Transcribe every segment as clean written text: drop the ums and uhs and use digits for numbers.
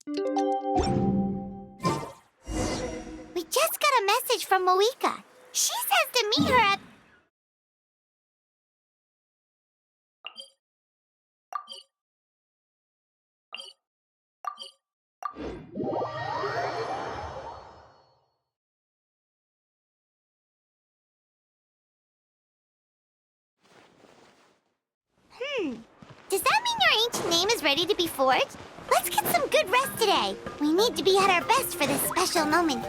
We just got a message from Moika. She says to meet her at... Does that mean your ancient name is ready to be forged? Let's get some good rest today. We need to be at our best for this special moment.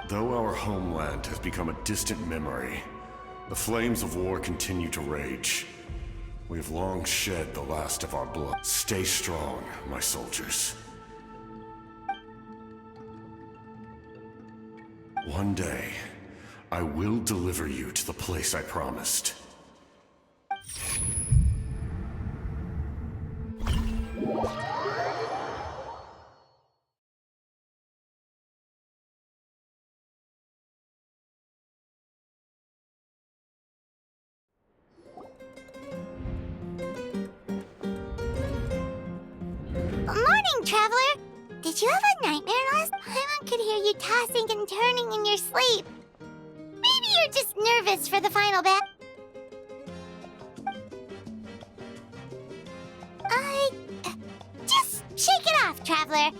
Though our homeland has become a distant memory, the flames of war continue to rage. We have long shed the last of our blood. Stay strong, my soldiers. One day, I will deliver you to the place I promised. Morning, Traveler! Did you have a nightmare last? Paimon could hear you tossing and turning in your sleep. Maybe you're just nervous for the final battle. Just shake it off, Traveler.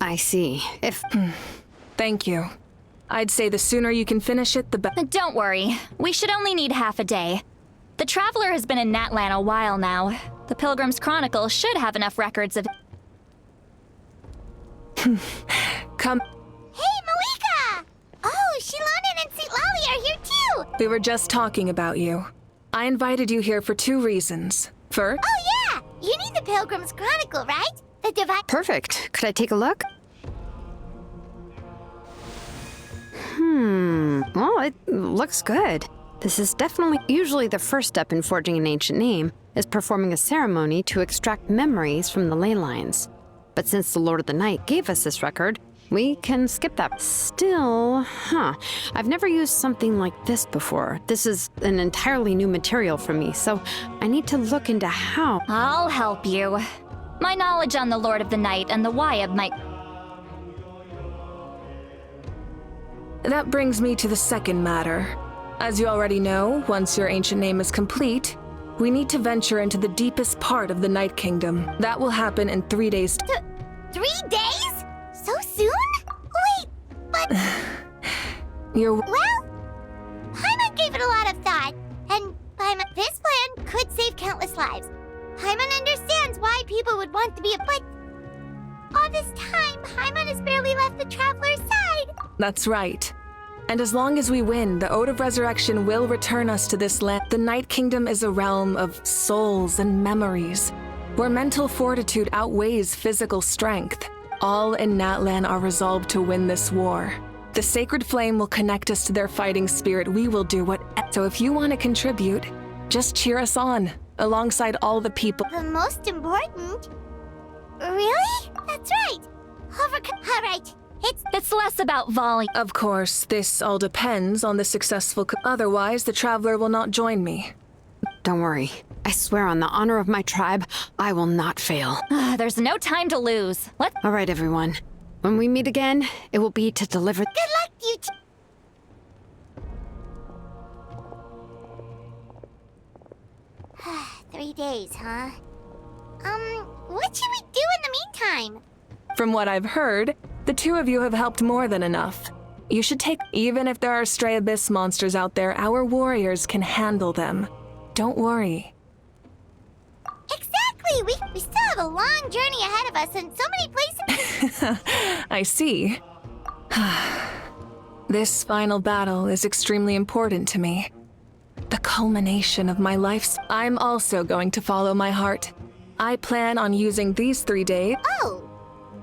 I see. If... Thank you. I'd say the sooner you can finish it, the better. Don't worry. We should only need half a day. The Traveler has been in Natlan a while now. The Pilgrim's Chronicle should have enough records of... Come. Hey, Malika! Oh, Shilonen and St. Lally are here too! We were just talking about you. I invited you here for 2 reasons. First... Oh yeah! You need the Pilgrim's Chronicle, right? The divine... Perfect. Could I take a look? Well, it looks good. This is definitely... Usually the first step in forging an ancient name is performing a ceremony to extract memories from the ley lines. But since the Lord of the Night gave us this record, we can skip that. Still, I've never used something like this before. This is an entirely new material for me, so I need to look into how... I'll help you. My knowledge on the Lord of the Night and the why of my... That brings me to the second matter. As you already know, once your ancient name is complete, we need to venture into the deepest part of the Night Kingdom. That will happen in 3 days. 3 days? So soon? Wait, but... You're... Well, Paimon gave it a lot of thought, and Paimon, this plan could save countless lives. Paimon understands why people would want to be but all this time, Paimon has barely left the Traveler's side. That's right. And as long as we win, the Ode of Resurrection will return us to this land. The Night Kingdom is a realm of souls and memories, where mental fortitude outweighs physical strength. All in Natlan are resolved to win this war. The sacred flame will connect us to their fighting spirit. We will do what... So if you want to contribute, just cheer us on, alongside all the people. The most important? Really? That's right. All right. It's less about volume. Of course, this all depends on the successful... Otherwise, the Traveler will not join me. Don't worry. I swear on the honor of my tribe, I will not fail. There's no time to lose. All right, everyone. When we meet again, it will be to deliver... Good luck, you two. Three days, huh? What should we do in the meantime? From what I've heard, the 2 of you have helped more than enough. You should take... Even if there are stray abyss monsters out there, our warriors can handle them. Don't worry. Exactly! We still have a long journey ahead of us and so many places... I see. This final battle is extremely important to me. The culmination of my life's... I'm also going to follow my heart. I plan on using these 3 days... Oh!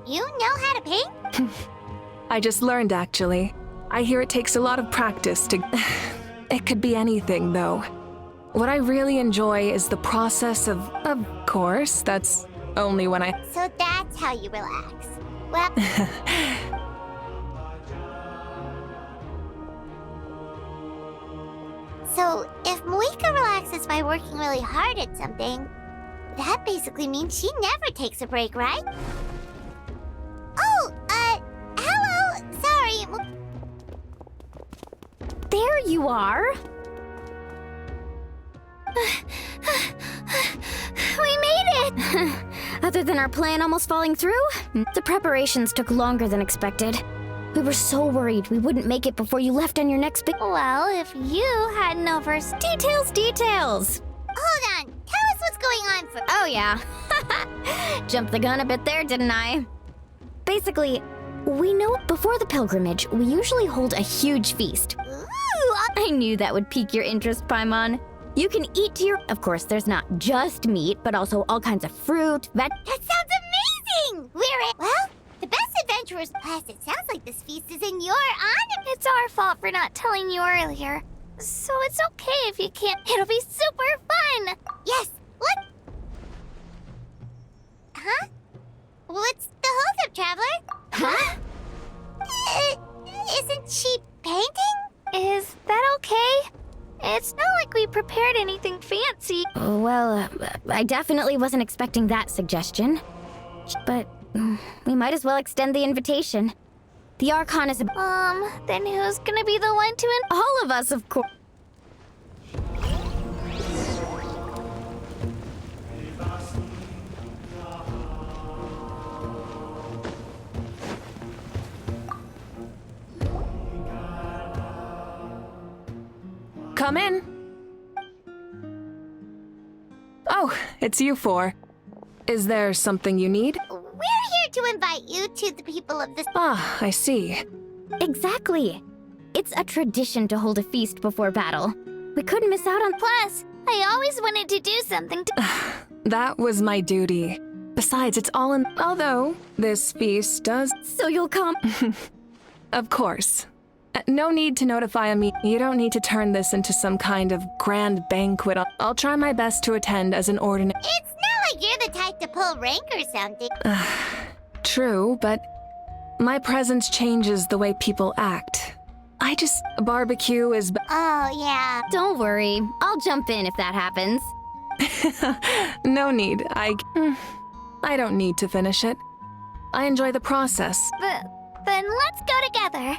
You know how to paint? I just learned, actually. I hear it takes a lot of practice to... It could be anything, though. What I really enjoy is the process of... Of course, that's only when I... So that's how you relax. Well... So, if Moika relaxes by working really hard at something, that basically means she never takes a break, right? Oh, hello! Sorry. There you are! We made it! Other than our plan almost falling through, the preparations took longer than expected. We were so worried we wouldn't make it before you left on your next big... Well, if you hadn't Details! Hold on. Tell us what's going on for... Oh, yeah. Jumped the gun a bit there, didn't I? Basically, we know before the pilgrimage, we usually hold a huge feast. Ooh, I knew that would pique your interest, Paimon. You can eat to your... Of course, there's not just meat, but also all kinds of fruit, that sounds amazing! Well, the best adventurers past, it sounds like this feast is in your honor. It's our fault for not telling you earlier. So it's okay if you can't. It'll be super fun! Yes, what? Huh? What's the holdup, Traveler? Huh? Isn't she painting? Is that okay? It's not like we prepared anything fancy. Well, I definitely wasn't expecting that suggestion. But we might as well extend the invitation. The archon is Then who's gonna be the one to all of us, of course. Come in. Oh, it's you four. Is there something you need? We're here to invite you to the people of this. Ah, I see. Exactly. It's a tradition to hold a feast before battle. We couldn't miss out on. Plus, I always wanted to do something to. That was my duty. Besides, it's all in. Although, this feast does. So you'll come. Of course. No need to notify me. You don't need to turn this into some kind of grand banquet. I'll try my best to attend as an ordinary. It's not like you're the type to pull rank or something. True, but my presence changes the way people act. Barbecue is. Oh, yeah. Don't worry. I'll jump in if that happens. No need. I don't need to finish it. I enjoy the process. Then let's go together.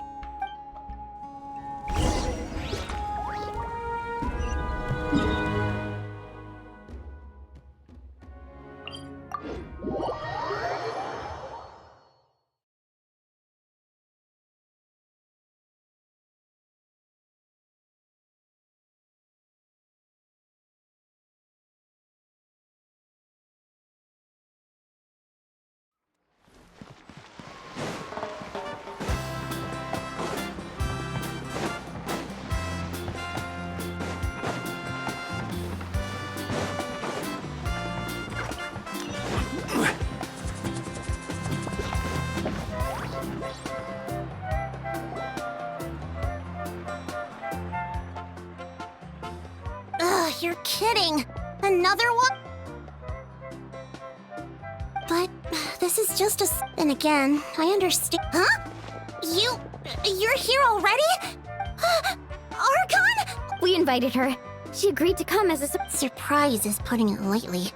Ugh, you're kidding. Another one? But this is just a. And again, I understand. Huh? You're here already? Archon? We invited her. She agreed to come as a Surprise is putting it lightly.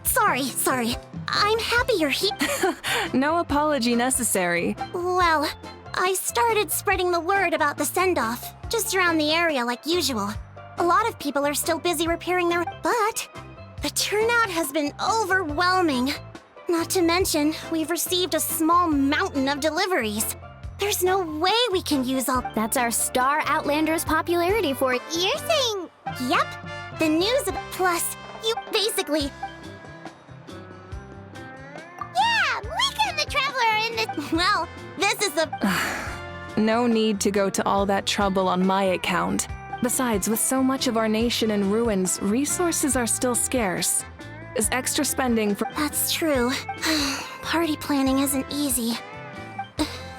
Sorry. I'm happy you're here. No apology necessary. Well, I started spreading the word about the send-off, just around the area like usual. A lot of people are still busy repairing their. But the turnout has been overwhelming. Not to mention, we've received a small mountain of deliveries. There's no way we can use all. That's our star Outlander's popularity for it. You're saying. Yep. The news of. Plus, you basically. Yeah, Mika and the Traveler are in this. Well, this is the. No need to go to all that trouble on my account. Besides, with so much of our nation in ruins, resources are still scarce. Is extra spending for. That's true. Party planning isn't easy.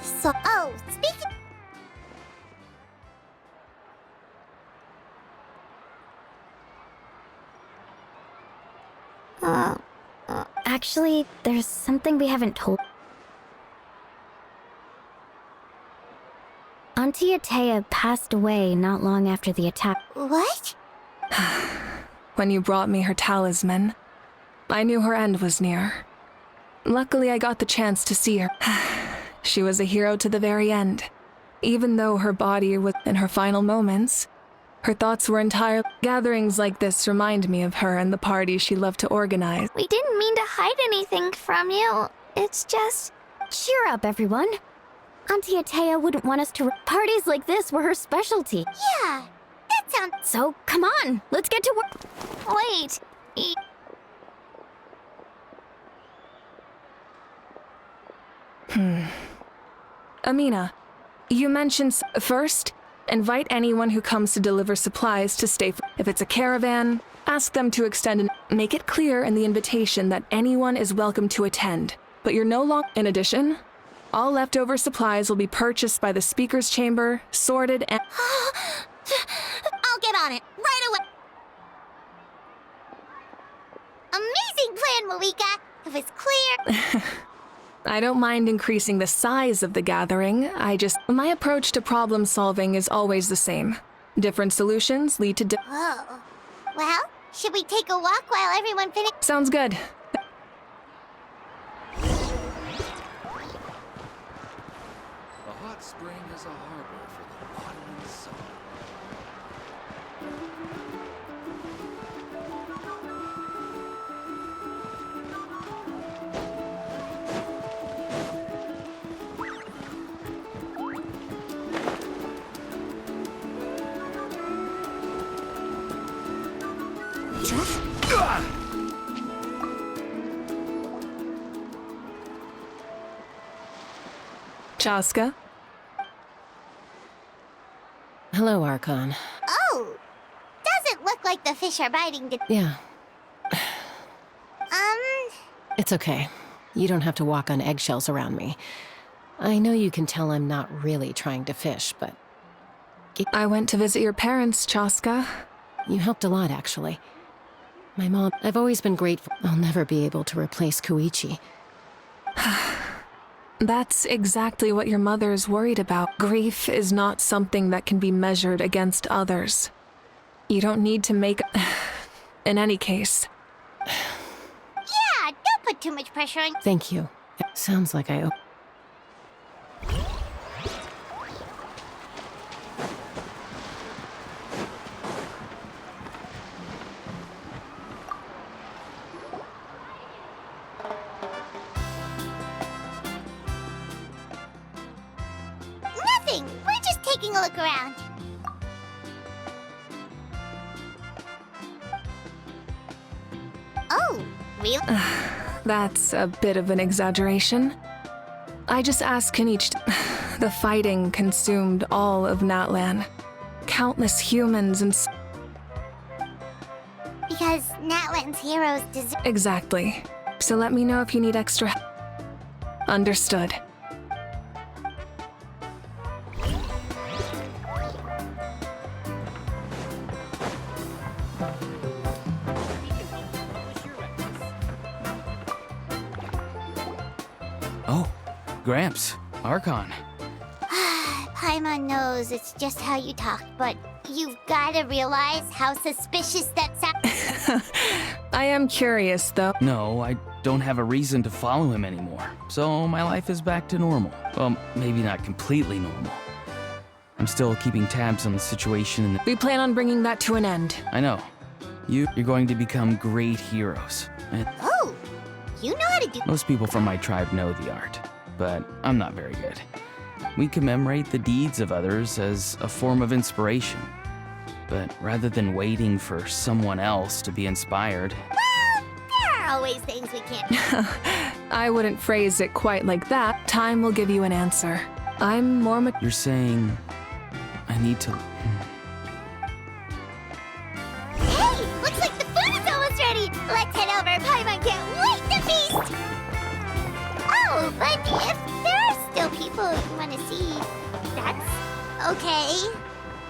So. Oh, speaking. Actually, there's something we haven't told. Auntie Atea passed away not long after the attack. What? When you brought me her talisman, I knew her end was near. Luckily, I got the chance to see her. She was a hero to the very end. Even though her body was in her final moments, her thoughts were entire. Gatherings like this remind me of her and the parties she loved to organize. We didn't mean to hide anything from you. It's just. Cheer up, everyone. Auntie Atea wouldn't want us to. Parties like this were her specialty. Yeah, that sounds. So, come on, let's get to work. Wait. Amina, you mentioned first, invite anyone who comes to deliver supplies to stay. If it's a caravan, ask them to extend and make it clear in the invitation that anyone is welcome to attend. But you're no longer. In addition, all leftover supplies will be purchased by the speaker's chamber, sorted and. I'll get on it right away. Amazing plan, Malika. It was clear. I don't mind increasing the size of the gathering. My approach to problem solving is always the same. Different solutions lead to. Oh. Well, should we take a walk while everyone finishes? Sounds good. A hot spring is a harbor for the body and soul. Chaska? Hello, Archon. Oh, doesn't look like the fish are biting the... Yeah, Um, it's okay. You don't have to walk on eggshells around me. I know you can tell I'm not really trying to fish, but I went to visit your parents, Chaska. you helped a lot, actually. My mom, I've always been grateful. I'll never be able to replace Koichi. That's exactly what your mother's worried about. Grief is not something that can be measured against others. You don't need to make... In any case. yeah, don't put too much pressure on... Thank you. It sounds like I owe... Nothing! We're just taking a look around. Oh, really? That's a bit of an exaggeration. I just asked Kanich. The fighting consumed all of Natlan. Countless humans and... Because Natlan's heroes deserve... Exactly. So let me know if you need extra help. Understood. Oh, Gramps, Archon. Paimon knows it's just how you talk, but you've gotta realize how suspicious that sounds. I am curious, though. No, I don't have a reason to follow him anymore, so my life is back to normal. Well, maybe not completely normal. I'm still keeping tabs on the situation in the... We plan on bringing that to an end. I know. You're going to become great heroes. And Oh, you know how to do... most people from my tribe know the art, but I'm not very good. We commemorate the deeds of others as a form of inspiration. But rather than waiting for someone else to be inspired... Well, there are always things we can't... I wouldn't phrase it quite like that. Time will give you an answer. I'm more You're saying... I need to... Hey, looks like the food is almost ready! Let's head over, Paimon can't wait to feast! Oh, but if there are still people you want to see, that's okay.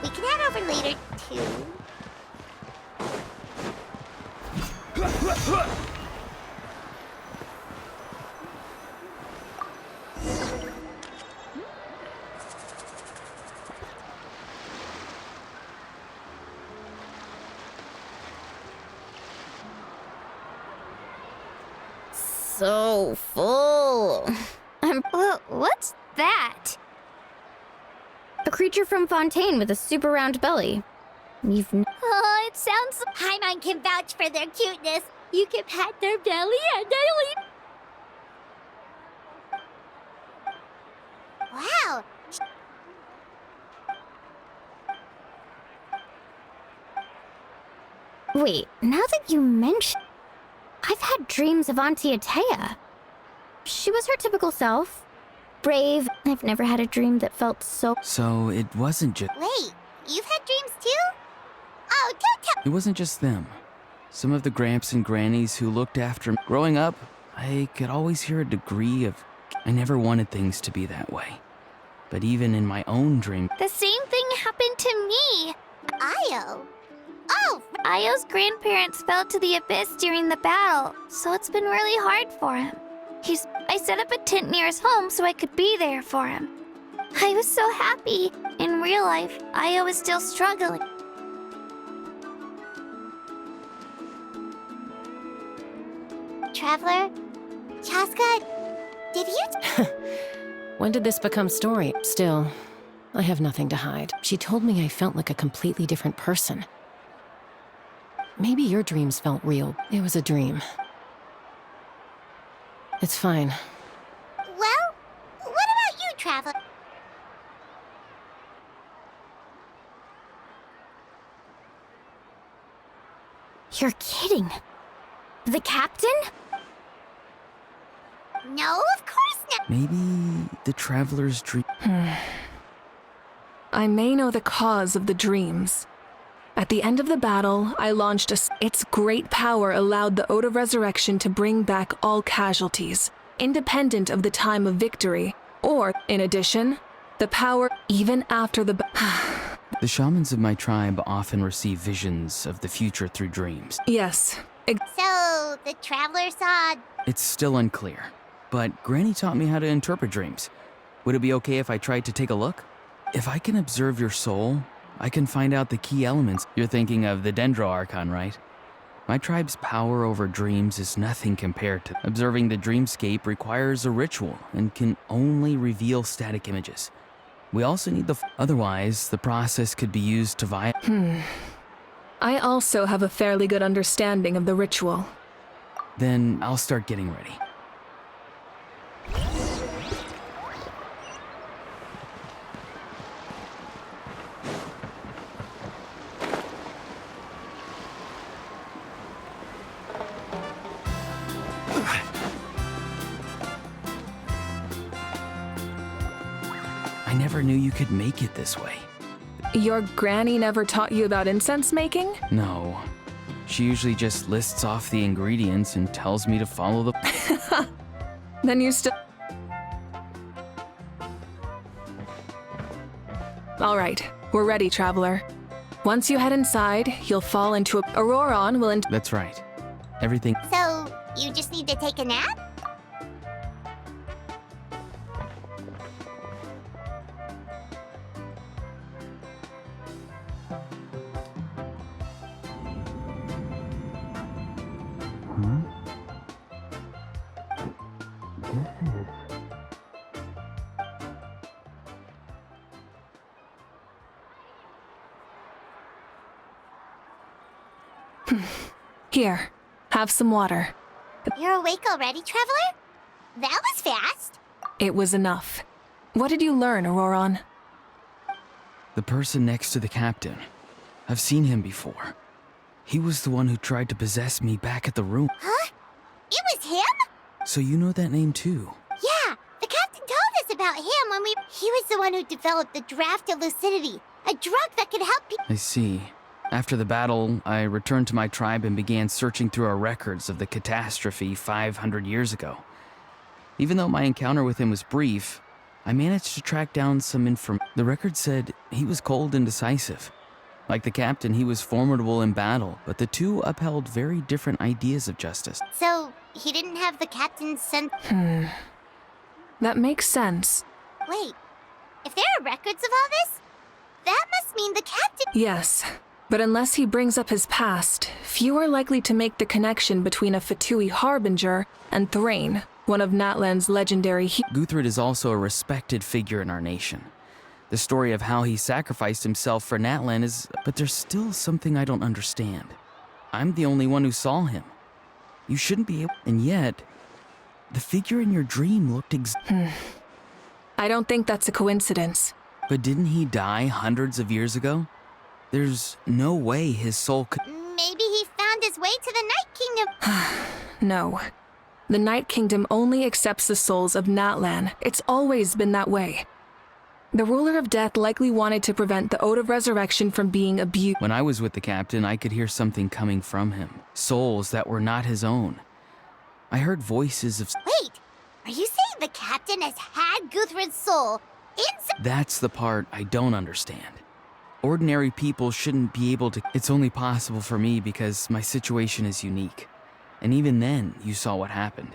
We can head over later, too. So full. What's that? A creature from Fontaine with a super round belly. Oh, it sounds... Paimon can vouch for their cuteness. You can pat their belly and they'll eat... Wow! Wait, now that you mention... I've had dreams of Auntie Atea. She was her typical self. Brave. I've never had a dream that felt so... So it wasn't just... Wait, you've had dreams too? Oh, don't tell... It wasn't just them. Some of the Gramps and Grannies who looked after me. Growing up, I could always hear a degree of... I never wanted things to be that way. But even in my own dream... The same thing happened to me. Io. Oh, Io's grandparents fell to the abyss during the battle, so it's been really hard for him. I set up a tent near his home so I could be there for him. I was so happy. In real life, Io was still struggling. Traveler? Chaska, did you... When did this become story? Still, I have nothing to hide. She told me I felt like a completely different person. Maybe your dreams felt real. It was a dream. It's fine. Well, what about you, Traveler? You're kidding. The captain? No, of course not. Maybe the traveler's dream. I may know the cause of the dreams. At the end of the battle, I launched its great power allowed the Ode of Resurrection to bring back all casualties, independent of the time of victory, or, in addition, the power even after the The shamans of my tribe often receive visions of the future through dreams. Yes. So, the traveler saw... It's still unclear, but Granny taught me how to interpret dreams. Would it be okay if I tried to take a look? If I can observe your soul, I can find out the key elements. You're thinking of the Dendro Archon, right? My tribe's power over dreams is nothing compared to... Observing the dreamscape requires a ritual and can only reveal static images. We also need the... Otherwise, the process could be used to I also have a fairly good understanding of the ritual. Then I'll start getting ready. I never knew you could make it this way. Your granny never taught you about incense making? No. She usually just lists off the ingredients and tells me to follow the... Then you still... All right, we're ready, traveler. Once you head inside, you'll fall into a... Auroron will... That's right. Everything... So, you just need to take a nap? Here, have some water. You're awake already, traveler? That was fast. It was enough. What did you learn, Auroron? The person next to the captain. I've seen him before. He was the one who tried to possess me back at the room. Huh? It was him? So you know that name too? Yeah, the captain told us about him when we... He was the one who developed the draft of lucidity, a drug that could help people... I see. After the battle, I returned to my tribe and began searching through our records of the catastrophe 500 years ago. Even though my encounter with him was brief, I managed to track down some information. The record said he was cold and decisive. Like the captain, he was formidable in battle, but the two upheld very different ideas of justice. So, he didn't have the captain's sense... That makes sense. Wait, if there are records of all this, that must mean the captain... Yes, but unless he brings up his past, few are likely to make the connection between a Fatui harbinger and Thrain, one of Natlan's legendary Guthred is also a respected figure in our nation. The story of how he sacrificed himself for Natlan is... But there's still something I don't understand. I'm the only one who saw him. You shouldn't be able... And yet, the figure in your dream looked I don't think that's a coincidence. But didn't he die hundreds of years ago? There's no way his soul could... Maybe he found his way to the Night Kingdom. No. The Night Kingdom only accepts the souls of Natlan. It's always been that way. The ruler of death likely wanted to prevent the Ode of Resurrection from being abused. When I was with the captain, I could hear something coming from him. Souls that were not his own. I heard voices of... Wait, are you saying the captain has had Guthred's soul inside... That's the part I don't understand. Ordinary people shouldn't be able to... It's only possible for me because my situation is unique. And even then, you saw what happened.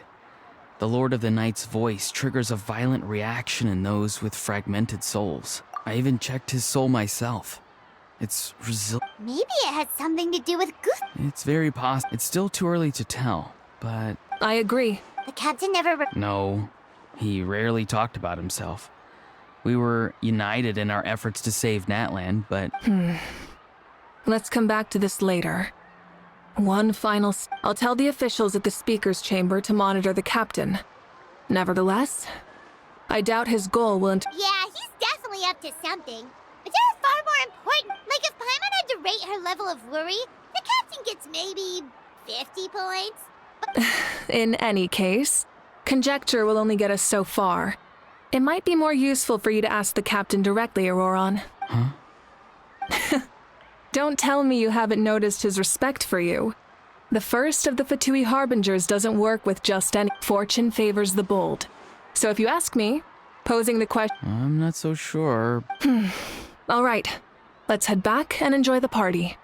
The Lord of the Night's voice triggers a violent reaction in those with fragmented souls. I even checked his soul myself. It's Maybe it has something to do with Guthred. It's very possible. It's still too early to tell, but... I agree. The captain never... No, he rarely talked about himself. We were united in our efforts to save Natlan, but... Let's come back to this later. One final... I'll tell the officials at the speaker's chamber to monitor the captain. Nevertheless, I doubt his goal will... Yeah, he's definitely up to something. But there's far more important... Like if Paimon had to rate her level of worry, the captain gets maybe 50 points. In any case, Conjecture will only get us so far. It might be more useful for you to ask the captain directly, Auroron. Huh? Don't tell me you haven't noticed his respect for you. The first of the Fatui Harbingers doesn't work with just any. Fortune favors the bold. So if you ask me, posing the question... I'm not so sure. All right, let's head back and enjoy the party.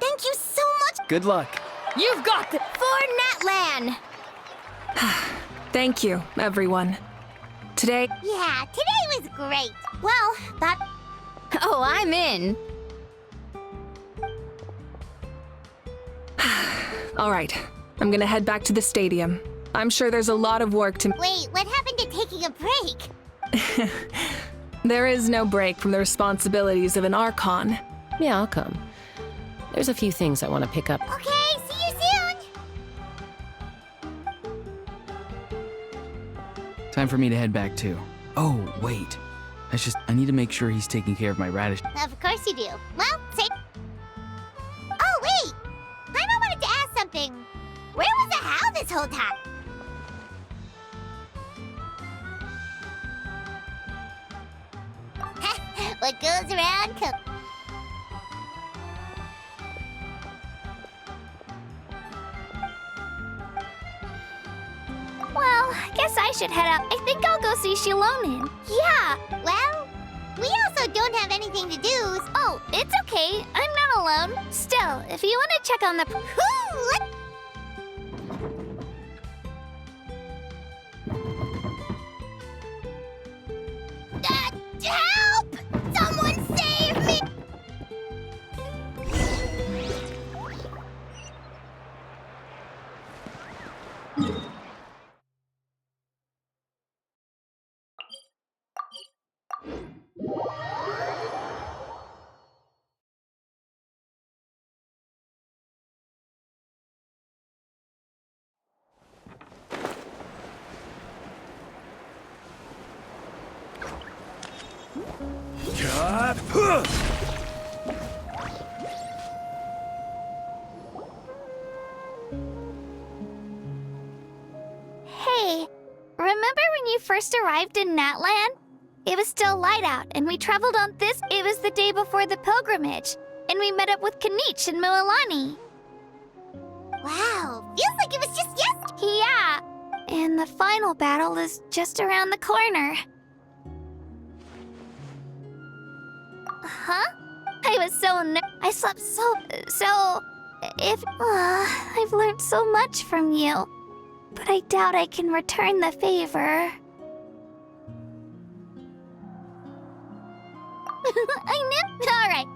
Thank you so much Good luck. You've got the for Natlan! Thank you, everyone. Today... Yeah, today was great. Well, that... Oh, I'm in. All right, I'm gonna head back to the stadium. I'm sure there's a lot of work to... Wait, what happened to taking a break? There is no break from the responsibilities of an archon. Yeah, I'll come. There's a few things I want to pick up. Okay, see you soon! Time for me to head back too. Oh, wait. I need to make sure he's taking care of my radish. Of course you do. Well, say... Oh, wait! Paimon wanted to ask something. Where was the How this whole time? What goes around comes... Well, I guess I should head out. I think I'll go see Shilonin. Yeah. Well, we also don't have anything to do. Oh, it's okay. I'm not alone. Still, if you want to check on the... Help! Someone save me! Hey, remember when you first arrived in Natlan? It was still light out, and we traveled on this. It was the day before the pilgrimage, and we met up with Kanich and Mualani. Wow, feels like it was just yesterday. Yeah, and the final battle is just around the corner. Huh? I was so I slept so... If... I've learned so much from you, but I doubt I can return the favor. I knew... All right.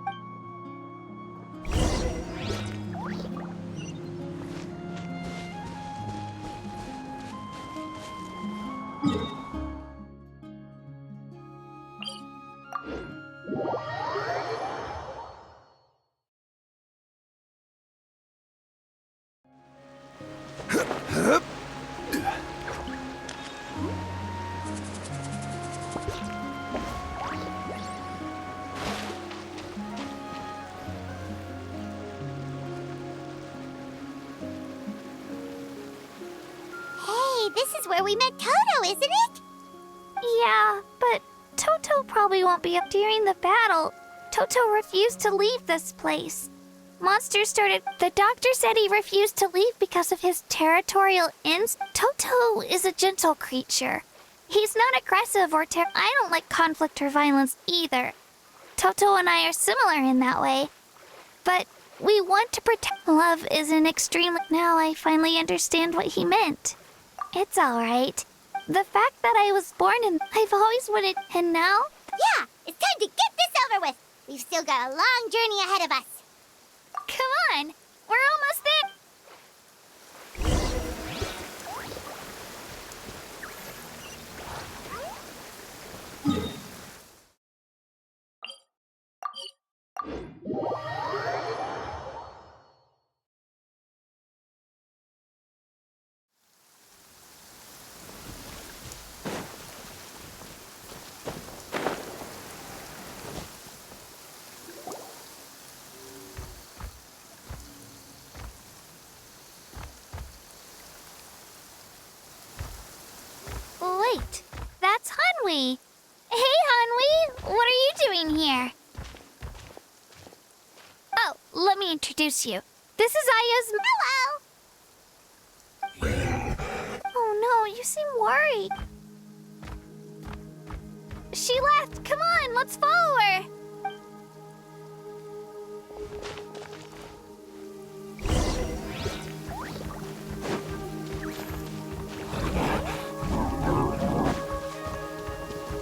Hey, this is where we met Toto, isn't it? Yeah, but Toto probably won't be up during the battle. Toto refused to leave this place. Monsters started... The doctor said he refused to leave because of his territorial Toto is a gentle creature. He's not aggressive or I don't like conflict or violence either. Toto and I are similar in that way. But we want to protect... Love is an extreme... Now I finally understand what he meant. It's all right. The fact that I was born in... I've always wanted... And now? Yeah, it's time to get this over with. We've still got a long journey ahead of us. Come on, we're almost there. Hanwi! Hey, Hanwi! What are you doing here? Oh, let me introduce you. This is Aya's... Hello! Oh no, you seem worried. She left! Come on, let's follow her!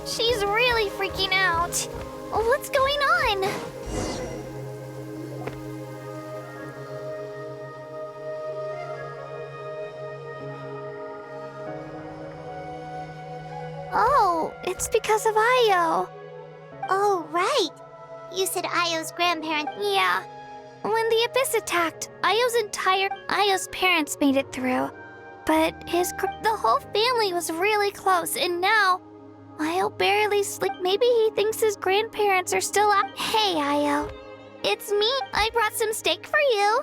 She's really freaking out. What's going on? Oh, it's because of Io. Oh, right. You said Io's grandparents. Yeah. When the Abyss attacked, Io's parents made it through. But the whole family was really close, and now Io barely sleep. Maybe he thinks his grandparents are still out. Hey, Io. It's me. I brought some steak for you.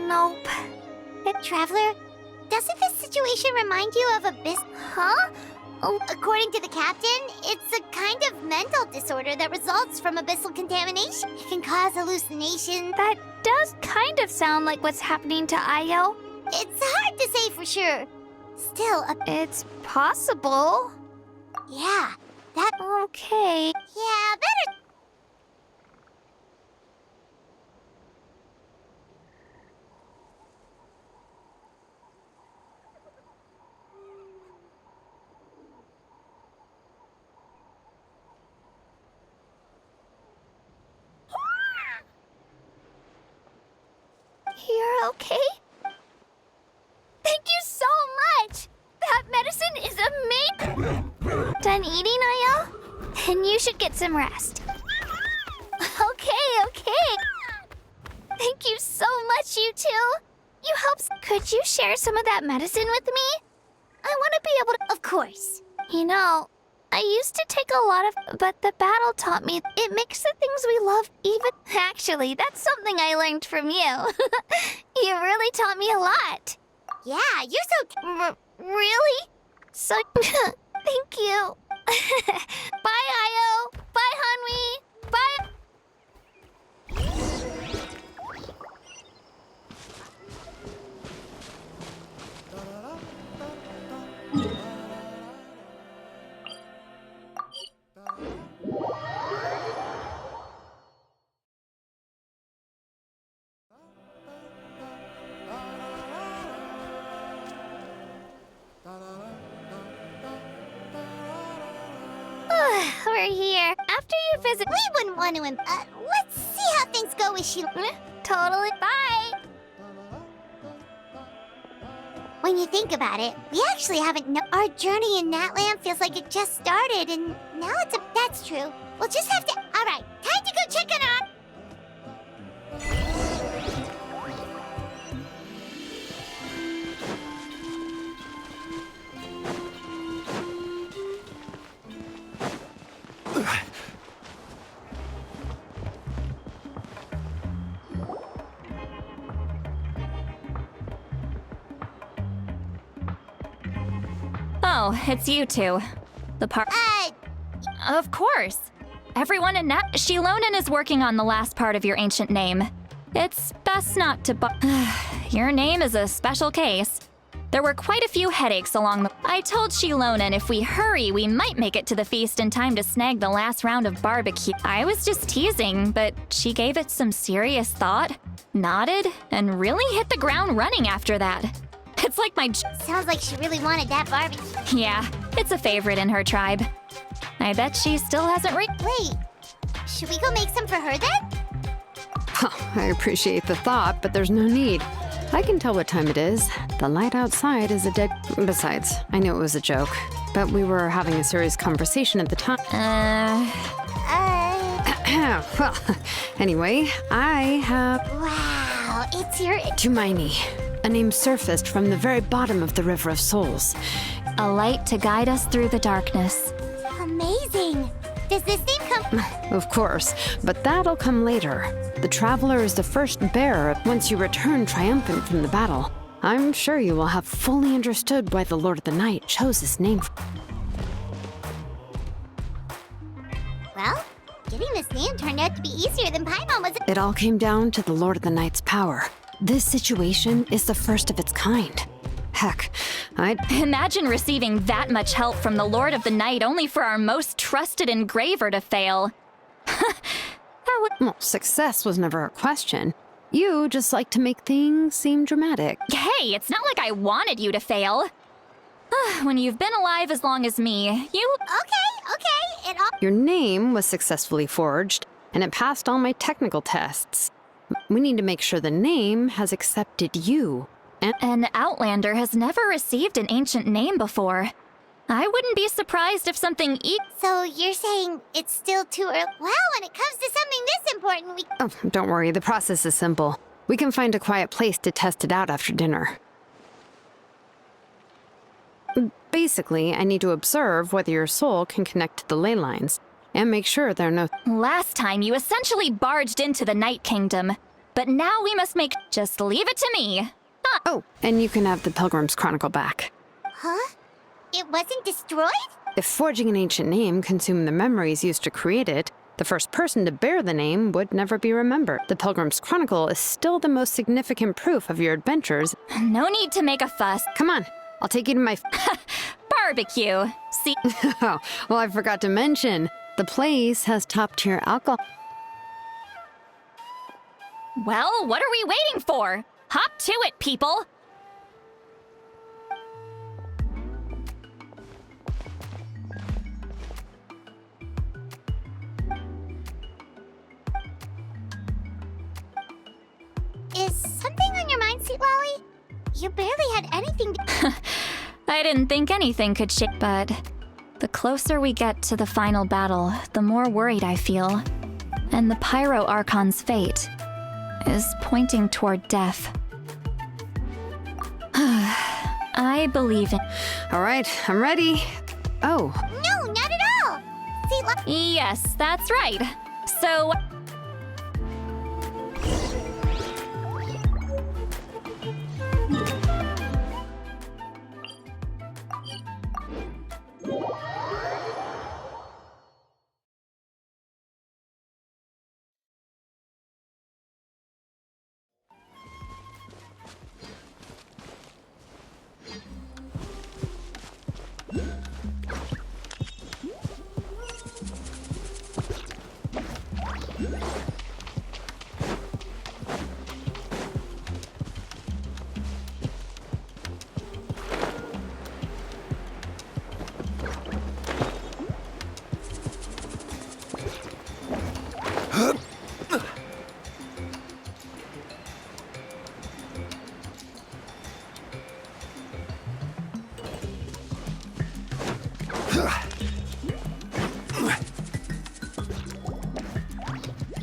Nope. Traveler, doesn't this situation remind you of Abyss? Huh? Oh, According to the captain, it's a kind of mental disorder that results from abyssal contamination. It can cause hallucinations. that does kind of sound like what's happening to Io. It's hard to say for sure. Still, It's possible. yeah, that... Okay. Yeah, better... You're okay? Thank you so much! That medicine is amazing! Done eating, Io? Then you should get some rest. Okay. Thank you so much, you two. You helped. Could you share some of that medicine with me? I want to be able to... Of course. You know, I used to take a lot of... But the battle taught me it makes the things we love even... Actually, that's something I learned from you. You really taught me a lot. Yeah, you're so... Really? So... Thank you. Bye, Io. Bye, Hanwi. Bye... We're here. After you visit... We wouldn't want to... let's see how things go with you. Totally. Bye. When you think about it, we actually haven't... Our journey in Natland feels like it just started, and now it's a... That's true. We'll just have to... All right, time to go check it out. Oh, it's you two. The part. Of course. Everyone in Shilonen is working on the last part of your ancient name. It's best not to Your name is a special case. There were quite a few headaches along the... I told Shilonen if we hurry, we might make it to the feast in time to snag the last round of barbecue. I was just teasing, but she gave it some serious thought, nodded, and really hit the ground running after that. It's like my... Sounds like she really wanted that barbecue. Yeah, it's a favorite in her tribe. I bet she still hasn't Wait, should we go make some for her then? Oh, I appreciate the thought, but there's no need. I can tell what time it is. The light outside is a dead... Besides, I knew it was a joke, but we were having a serious conversation at the time. Well, anyway, I have... Wow, it's your... Tumaini, a name surfaced from the very bottom of the River of Souls. A light to guide us through the darkness. Amazing. Does this name come... Of course, but that'll come later. The Traveler is the first bearer once you return triumphant from the battle. I'm sure you will have fully understood why the Lord of the Night chose this name. plan turned out to be easier than Paimon was. It all came down to the Lord of the Night's power. This situation is the first of its kind. Heck, I'd Imagine receiving that much help from the Lord of the Night only for our most trusted engraver to fail. Well, success was never a question. You just like to make things seem dramatic. Hey, it's not like I wanted you to fail. When you've been alive as long as me, you... Okay, it all. Your name was successfully forged, and it passed all my technical tests. We need to make sure the name has accepted you. And An Outlander has never received an ancient name before. I wouldn't be surprised if something So you're saying it's still too early? Well, when it comes to something this important, we. oh, don't worry, the process is simple. We can find a quiet place to test it out after dinner. Basically, I need to observe whether your soul can connect to the ley lines, and make sure there are no... Last time you essentially barged into the Night Kingdom, but now we must make... Just leave it to me. Oh, and you can have the Pilgrim's Chronicle back. Huh? It wasn't destroyed? If forging an ancient name consumed the memories used to create it, the first person to bear the name would never be remembered. The Pilgrim's Chronicle is still the most significant proof of your adventures. No need to make a fuss. Come on, I'll take you to my... Barbecue. See? Oh, well, I forgot to mention, the place has top-tier alcohol. Well, what are we waiting for? Hop to it, people! Is something on your mind, Sweet Lolly? You barely had anything to... I didn't think anything could shake, but the closer we get to the final battle, the more worried I feel. And the Pyro Archon's fate is pointing toward death. I believe in... All right, I'm ready. Oh, No, not at all! Sweet Lolly... Yes, that's right. So...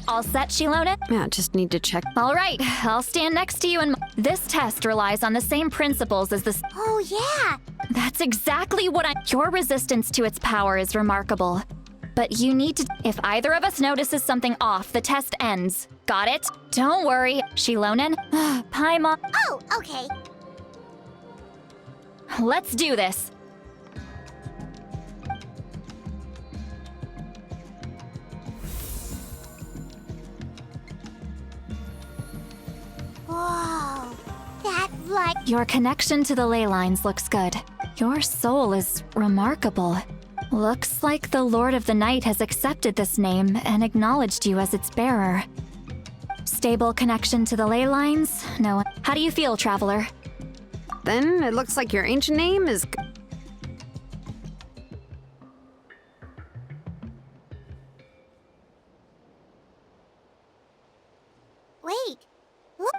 All set, Shilona? yeah, just need to check. All right, I'll stand next to you and... This test relies on the same principles as this... Oh, yeah! That's exactly what Your resistance to its power is remarkable. But you need to... If either of us notices something off, the test ends. Got it? Don't worry, Shilonen. Paimon... Oh, okay. Let's do this. Whoa. That light... Your connection to the ley lines looks good. Your soul is remarkable. Looks like the Lord of the Night has accepted this name and acknowledged you as its bearer. Stable connection to the ley lines? No. How do you feel, Traveler? Then it looks like your ancient name is... Wait.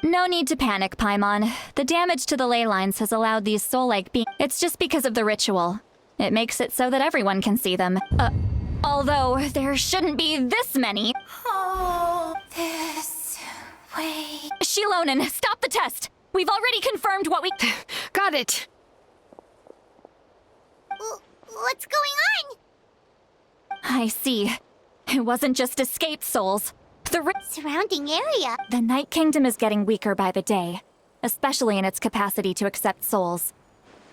No need to panic, Paimon. The damage to the ley lines has allowed these soul-like beings. It's just because of the ritual. It makes it so that everyone can see them. Although there shouldn't be this many. Oh, this way... Shilonen, stop the test! We've already confirmed what we... Got it! What's going on? I see. It wasn't just escaped souls. The Surrounding area. The Night Kingdom is getting weaker by the day, especially in its capacity to accept souls.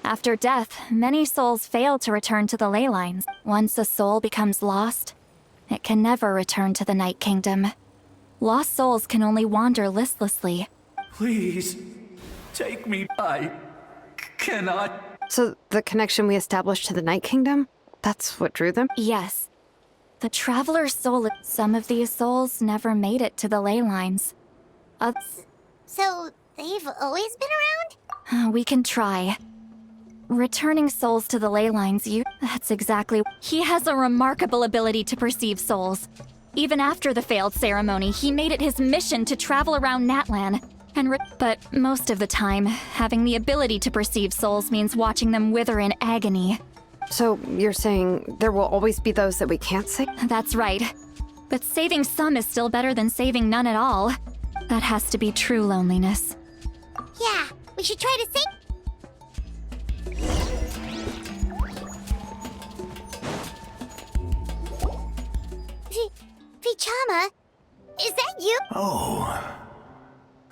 After death, many souls fail to return to the ley lines. Once a soul becomes lost, It can never return to the Night Kingdom. Lost souls can only wander listlessly. Please, take me. I cannot. So the connection we established to the Night Kingdom, that's what drew them? Yes. The Traveler's soul. Some of these souls never made it to the ley lines. So, they've always been around? We can try. Returning souls to the ley lines, that's exactly. He has a remarkable ability to perceive souls. Even after the failed ceremony, he made it his mission to travel around Natlan. But most of the time, having the ability to perceive souls means watching them wither in agony. So you're saying there will always be those that we can't save? That's right. But saving some is still better than saving none at all. That has to be true loneliness. Yeah, we should try to save... Vichama, is that you? Oh,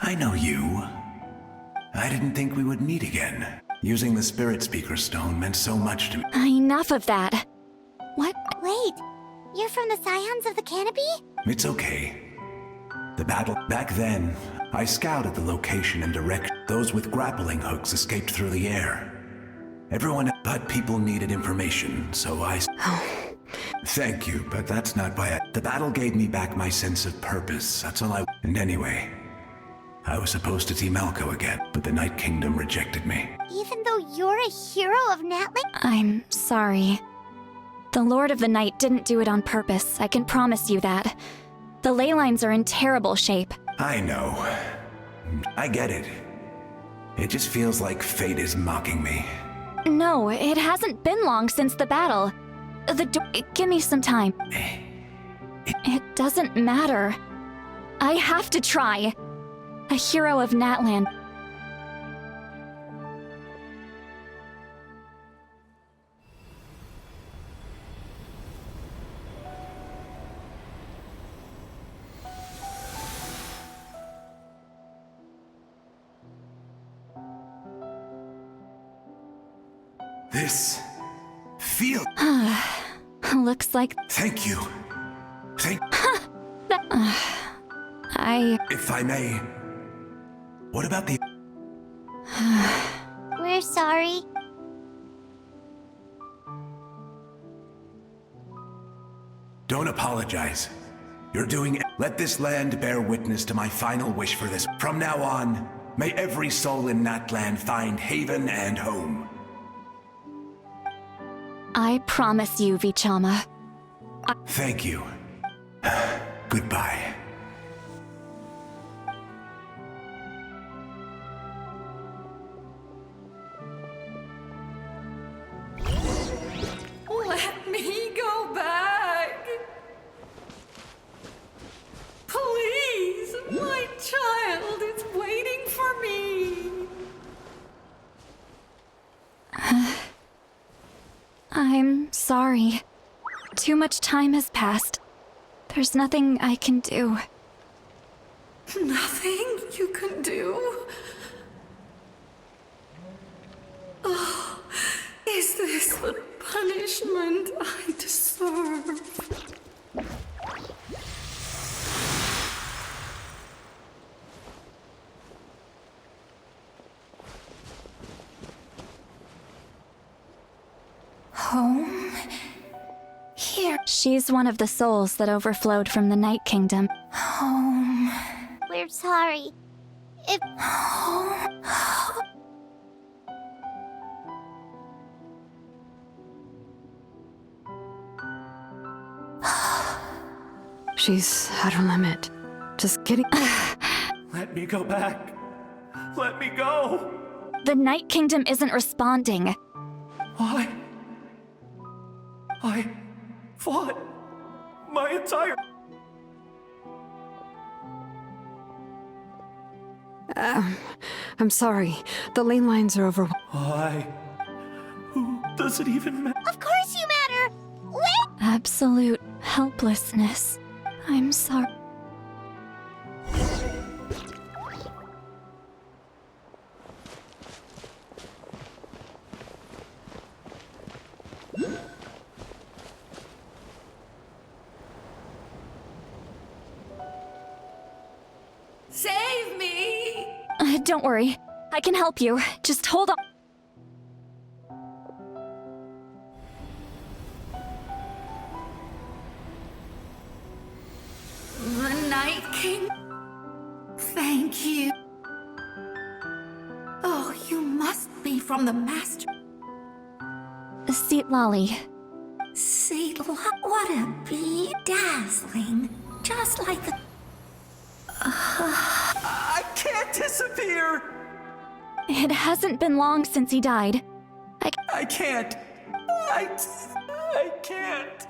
I know you. I didn't think we would meet again. Using the Spirit Speaker Stone meant so much to me. Enough of that. What? Wait, you're from the Scions of the Canopy? It's okay. The battle... Back then, I scouted the location and direct. Those with grappling hooks escaped through the air. Everyone... But people needed information, so I... Thank you, but that's not why the battle gave me back my sense of purpose. That's all I... And anyway, I was supposed to see Malco again, but the Night Kingdom rejected me. Even though you're a hero of Natlan? I'm sorry. The Lord of the Night didn't do it on purpose, I can promise you that. The ley lines are in terrible shape. I know. I get it. It just feels like fate is mocking me. No, it hasn't been long since the battle. Give me some time. It doesn't matter. I have to try. A hero of Natlan. This feels... Looks like... Thank you. If I may... What about the... We're sorry. Don't apologize. You're doing it. Let this land bear witness to my final wish for this. From now on, may every soul in Natlan find haven and home. I promise you, Vichama. Thank you. Goodbye. Let me go back. Please, my child is waiting for me. I'm sorry. Too much time has passed. There's nothing I can do. Nothing you can do? Oh, is this the punishment I deserve? Home? Here. She's one of the souls that overflowed from the Night Kingdom. Home. We're sorry. If... Home. She's at her limit. Just kidding. Let me go back. Let me go. The Night Kingdom isn't responding. Why? I fought my entire... I'm sorry. The lane lines are over. Why? Who does it even matter? Of course you matter! Wait! Absolute helplessness. I'm sorry. Save me! Don't worry. I can help you. Just hold on. The Night King. Thank you. Oh, you must be from the Master. Seat Lolly. See, what a bee. Dazzling. Just like the... I can't disappear! It hasn't been long since he died. I can't. I can't.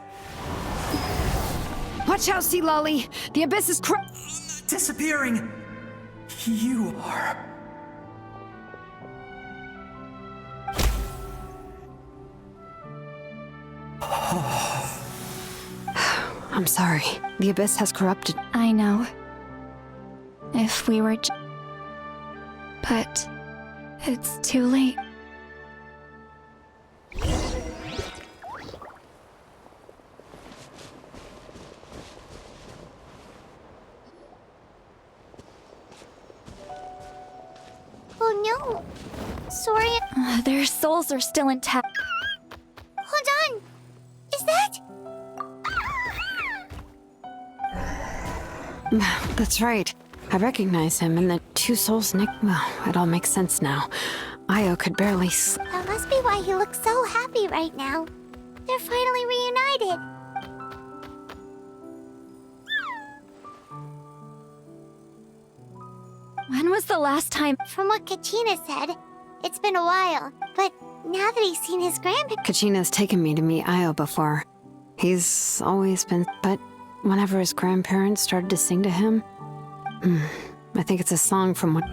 Watch out, Sea Lolly! The abyss is Disappearing. You are. I'm sorry. The abyss has corrupted. I know. If we were but it's too late. Oh no. Sorry. Their souls are still intact. Hold on. Is that? That's right. I recognize him, and the two souls well, it all makes sense now. Io could barely That must be why he looks so happy right now. They're finally reunited. When was the last time? From what Kachina said, it's been a while. But now that he's seen his grandparents... Kachina's taken me to meet Io before. He's always been... But whenever his grandparents started to sing to him... I think it's a song from what...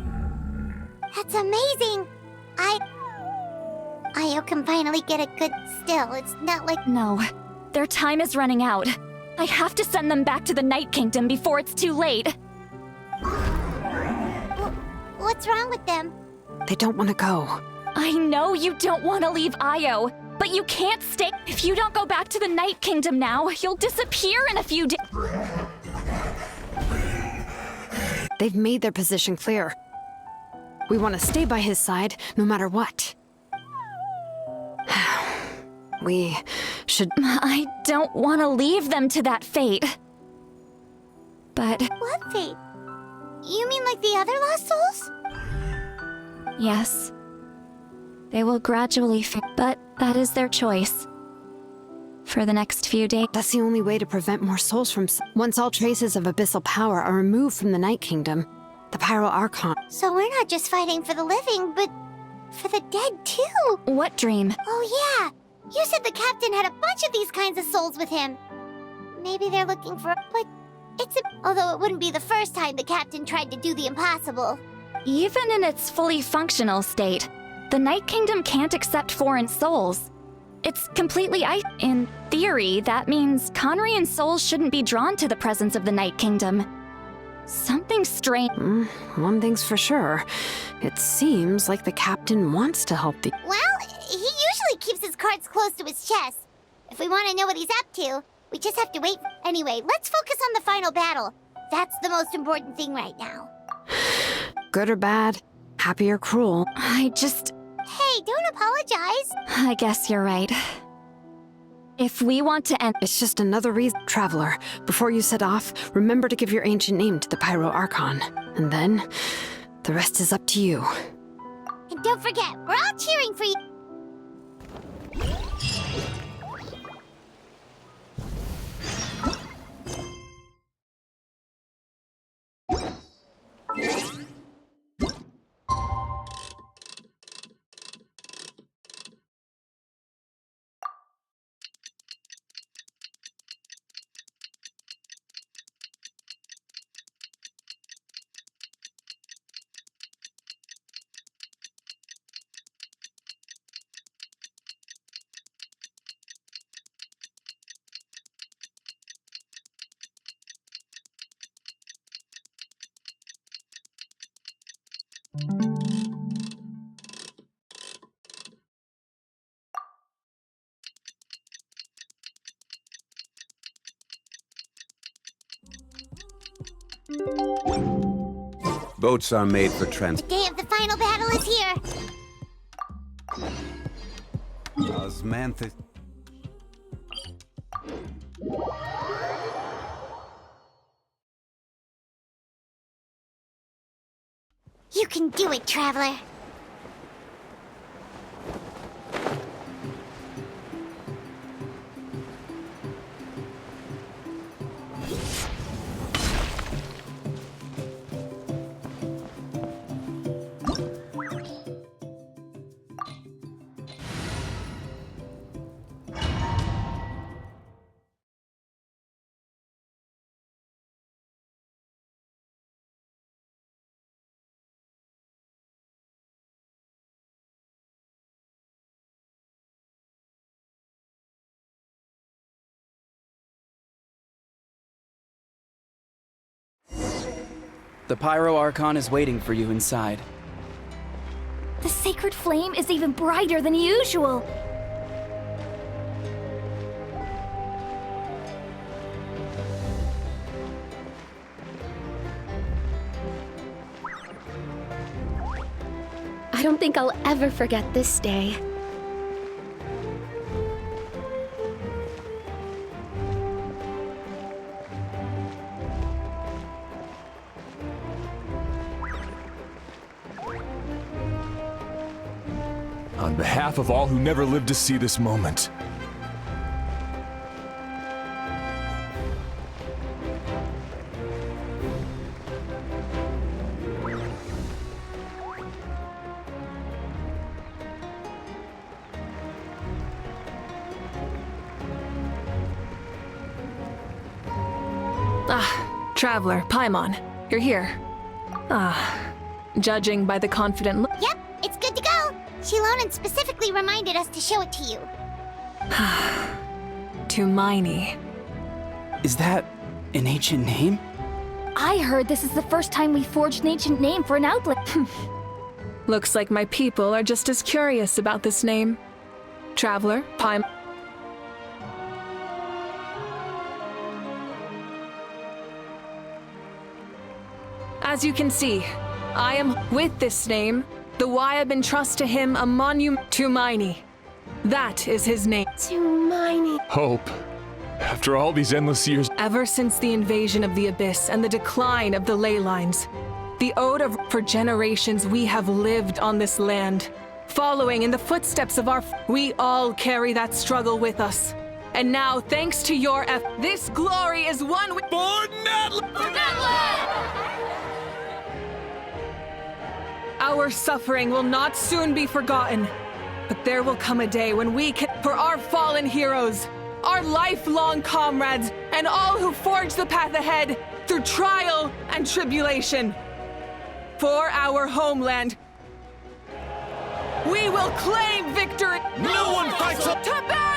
That's amazing! Io can finally get a good still. It's not like... No. Their time is running out. I have to send them back to the Night Kingdom before it's too late. What's wrong with them? They don't want to go. I know you don't want to leave Io, but you can't stay. If you don't go back to the Night Kingdom now, you'll disappear in a few days. They've made their position clear. We want to stay by his side, no matter what. We should... I don't want to leave them to that fate. But... What fate? You mean like the other lost souls? Yes. They will gradually but that is their choice. For the next few days. That's the only way to prevent more souls from... Once all traces of abyssal power are removed from the Night Kingdom, the Pyro Archon... So we're not just fighting for the living, but for the dead too. What dream? Oh yeah! You said the captain had a bunch of these kinds of souls with him. Maybe they're looking for... But it's although it wouldn't be the first time the captain tried to do the impossible. Even in its fully functional state, the Night Kingdom can't accept foreign souls. It's completely In theory, that means Conrian souls shouldn't be drawn to the presence of the Night Kingdom. Something strange. One thing's for sure. It seems like the captain wants to help the... Well, he usually keeps his cards close to his chest. If we want to know what he's up to, we just have to wait. Anyway, let's focus on the final battle. That's the most important thing right now. Good or bad, happy or cruel. I just... Hey, don't apologize. I guess you're right. If we want to end... It's just another reason. Traveler, before you set off, remember to give your ancient name to the Pyro Archon. And then, the rest is up to you. And don't forget, we're all cheering for you. Boats are made for trans- The day of the final battle is here! Osmanthus. You can do it, Traveler! The Pyro Archon is waiting for you inside. The sacred flame is even brighter than usual. I don't think I'll ever forget this day. On behalf of all who never lived to see this moment. Traveler, Paimon, you're here. Judging by the confident look. Yep, it's good to go! Shilonan specifically reminded us to show it to you. To Miney. Is that an ancient name? I heard this is the first time we forged an ancient name for an outlet. Looks like my people are just as curious about this name. Traveler, Paimon. As you can see, I am with this name. The Wyab entrust to him a monument to Miney. That is his name. To Miney. Hope. After all these endless years. Ever since the invasion of the Abyss and the decline of the ley lines, the ode of for generations we have lived on this land. Following in the footsteps of our we all carry that struggle with us. And now, thanks to your this glory is one with For Our suffering will not soon be forgotten, but there will come a day when we can, for our fallen heroes, our lifelong comrades, and all who forge the path ahead through trial and tribulation. For our homeland, we will claim victory. No one fights up to battle!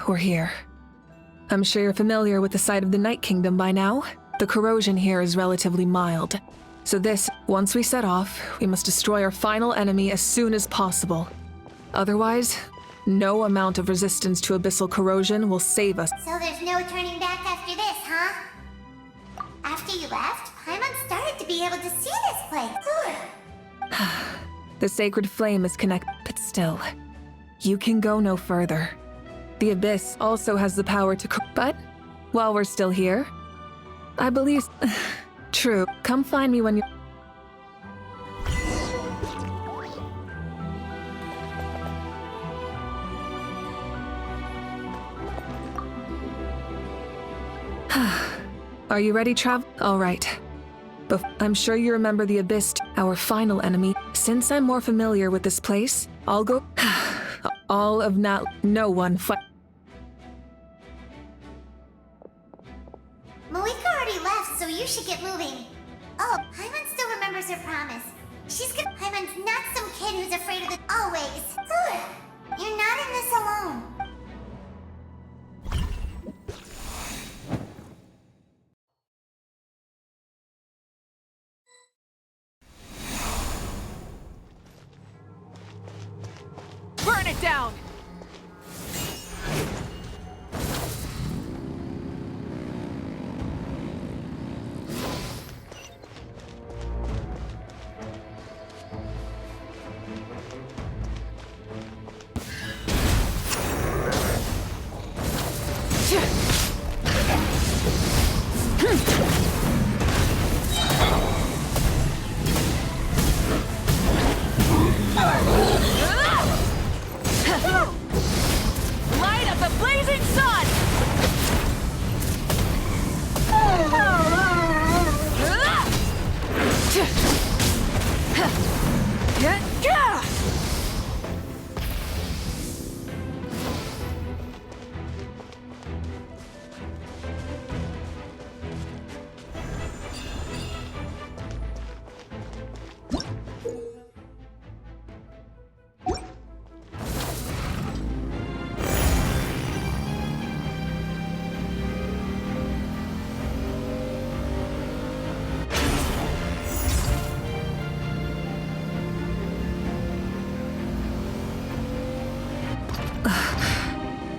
We're here. I'm sure you're familiar with the site of the Night Kingdom by now. The corrosion here is relatively mild. So once we set off, we must destroy our final enemy as soon as possible. Otherwise, no amount of resistance to abyssal corrosion will save us. So there's no turning back after this, huh? After you left, Paimon started to be able to see this place. The sacred flame is connected, but still, you can go no further. The Abyss also has the power to but while we're still here, I believe... True, come find me when you... Are you ready, Trav? All right. But I'm sure you remember the Abyss, our final enemy. Since I'm more familiar with this place, I'll go... all of no one fight. Malika already left, so you should get moving. Oh, Hyman still remembers her promise. She's gonna... Hyman's not some kid who's afraid of the... Always. You're not in this alone. Burn it down! Light of the blazing sun!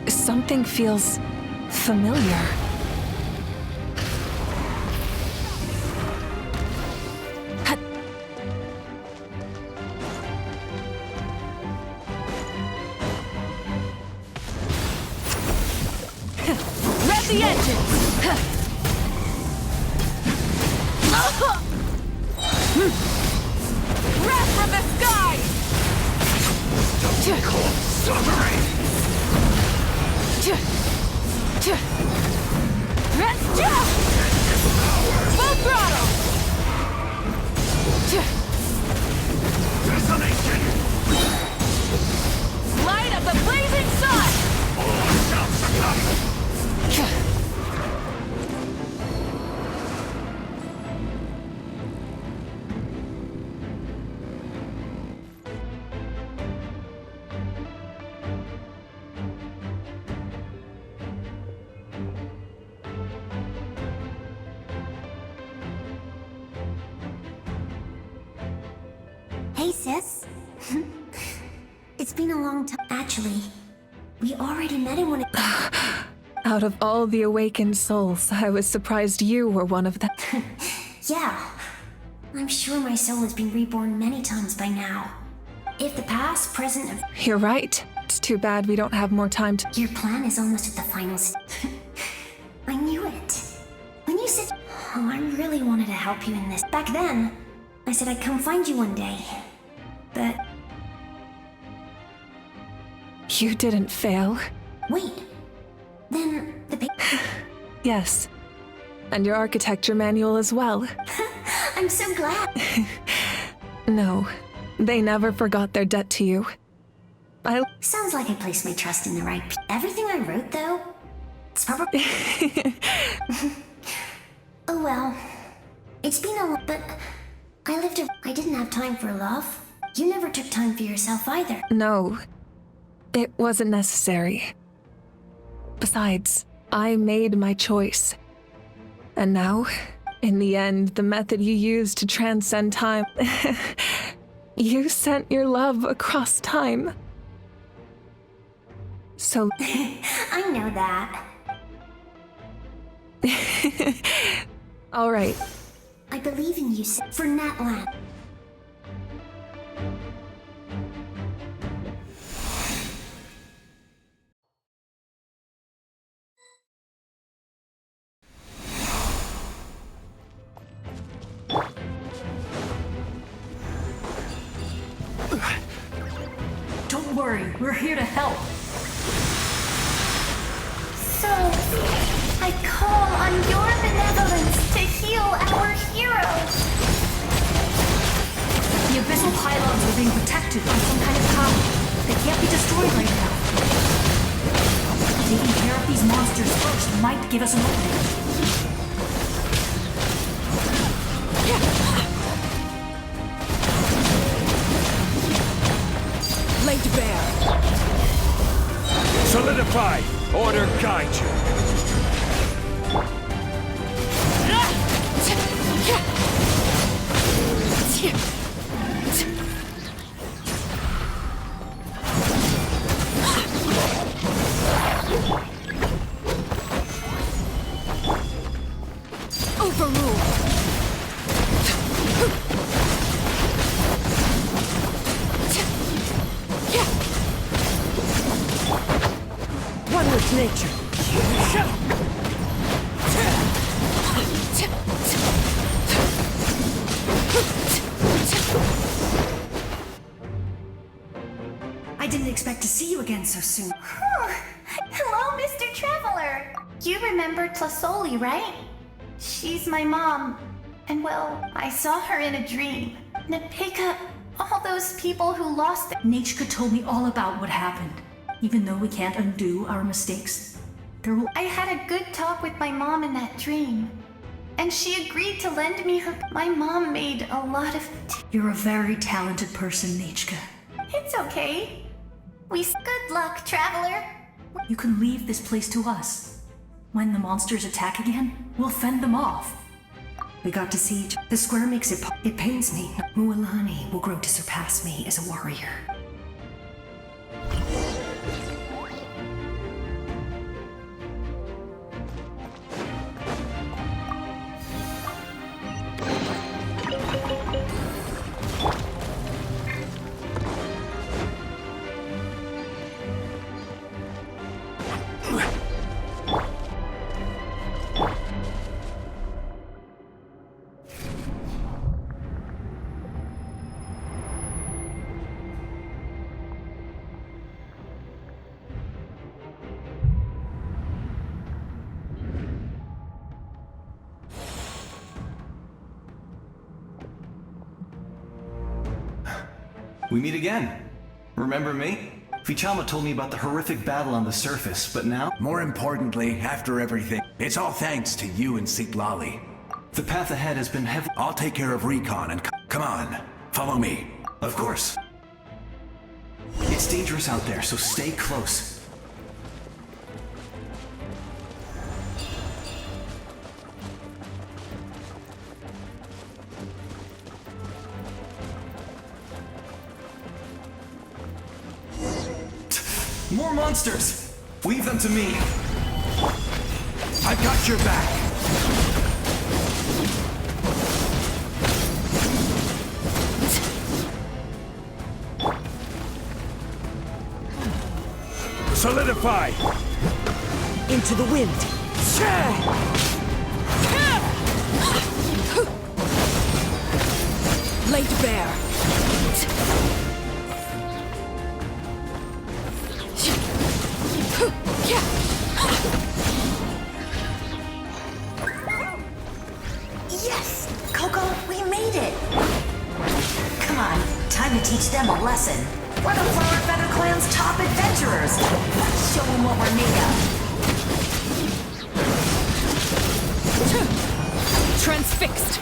Something feels familiar. Rev the engines! Wrath from the sky! Cold summary! Full throttle! Detonation! Light of the blazing sun! All shall succumb! Hey, sis. It's been a long time. Actually, we already met in one of... Out of all the awakened souls, I was surprised you were one of them. Yeah. I'm sure my soul has been reborn many times by now. If the past, present, and... You're right. It's too bad we don't have more time to... Your plan is almost at the final I knew it. When you said... Oh, I really wanted to help you in this. Back then, I said I'd come find you one day. But... You didn't fail. Wait. Then the Yes. And your architecture manual as well. I'm so glad. No. They never forgot their debt to you. Sounds like I placed my trust in the right Everything I wrote, though, it's probably... Oh well. It's been a lot, but I didn't have time for love. You never took time for yourself either. No. It wasn't necessary. Besides, I made my choice. And now, in the end, the method you used to transcend time... You sent your love across time. So... I know that. All right. I believe in you, for Natlan. Don't worry, we're here to help. So, I call on your The abyssal pylons are being protected by some kind of power. They can't be destroyed right now. Taking care of these monsters first might give us an opening. Laid bare. Solidify! Order guide you! Overrule. One with nature. I didn't expect to see you again so soon. Hello, Mr. Traveler. You remember Tlasoli, right? She's my mom. And well, I saw her in a dream. Napika, all those people who lost their... Nachka told me all about what happened. Even though we can't undo our mistakes, there will... I had a good talk with my mom in that dream. And she agreed to lend me her... My mom made a lot of... You're a very talented person, Nachka. It's okay. Good luck, Traveler. You can leave this place to us. When the monsters attack again, we'll fend them off. We got to see each... The square makes it... It pains me. Mualani will grow to surpass me as a warrior. We meet again. Remember me? Fichama told me about the horrific battle on the surface, but now... More importantly, after everything, it's all thanks to you and Siglali. The path ahead has been heavy... I'll take care of recon and... Come on, follow me. Of course. It's dangerous out there, so stay close. More monsters! Leave them to me! I've got your back! Solidify! Into the wind. Laid bare. Yes! Coco, we made it! Come on, time to teach them a lesson. We're the Flower Feather Clan's top adventurers! Let's show them what we're made of! Transfixed.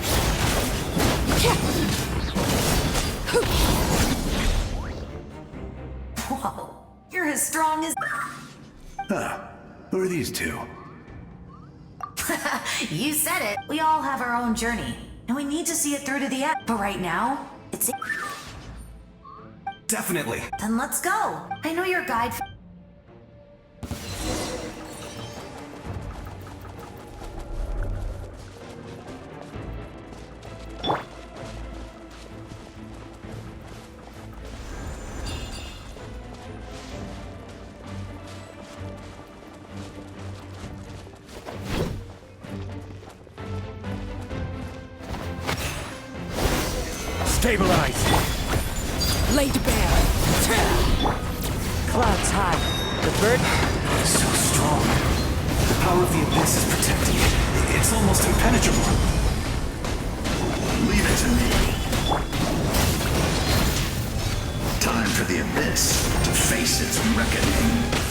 Whoa, you're as strong as... Huh. Who are these two? You said it. We all have our own journey, and we need to see it through to the end. But right now, it's... Definitely. Then let's go. I know your guide... Stabilize! Laid bare. Clouds high. The bird is so strong. The power of the abyss is protecting it. It's almost impenetrable. Leave it to me. Time for the Abyss to face its reckoning.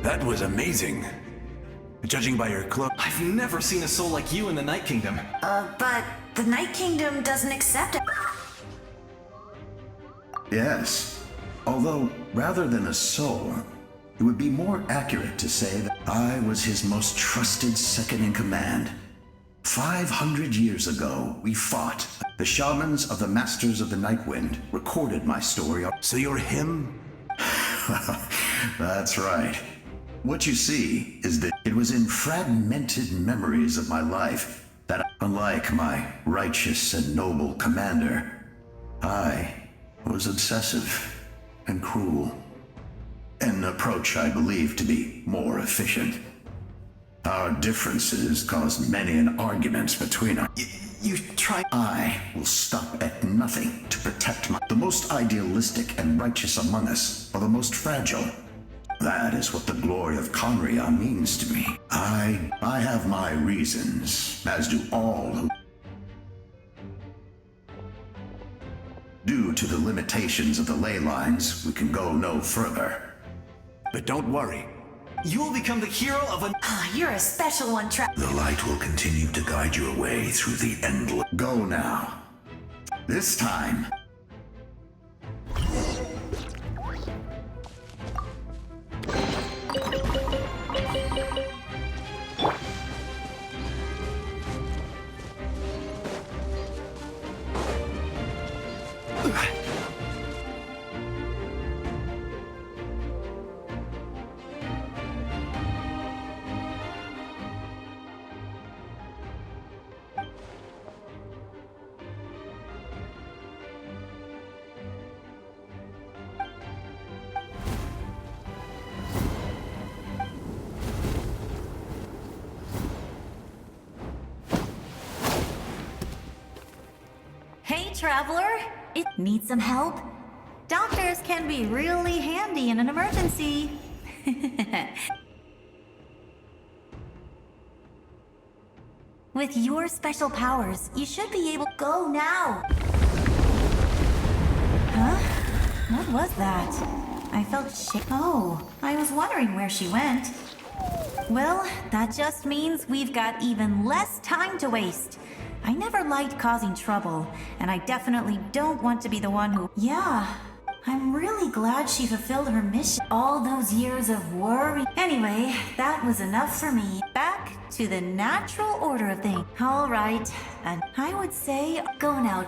That was amazing. Judging by your cloak, I've never seen a soul like you in the Night Kingdom. But the Night Kingdom doesn't accept it. Yes. Although, rather than a soul, it would be more accurate to say that I was his most trusted second-in-command. 500 years ago, we fought. The shamans of the Masters of the Night Wind recorded my story. So you're him? That's right. What you see is that it was in fragmented memories of my life that, unlike my righteous and noble commander, I was obsessive and cruel. An approach I believe to be more efficient. Our differences caused many an arguments between us. You try. I will stop at nothing to protect the most idealistic and righteous among us are the most fragile. That is what the glory of Conria means to me. I have my reasons, as do all who... Due to the limitations of the ley lines, we can go no further. But don't worry. You will become the hero of a... You're a special one, The light will continue to guide your way through the endless... Go now. This time... Hey, traveler! Need some help? Doctors can be really handy in an emergency. With your special powers, you should be able to go now. Huh? What was that? I felt shit. Oh, I was wondering where she went. Well, that just means we've got even less time to waste. I never liked causing trouble, and I definitely don't want to be the one who... Yeah, I'm really glad she fulfilled her mission. All those years of worry. Anyway, that was enough for me. Back to the natural order of things. All right, and I would say go now,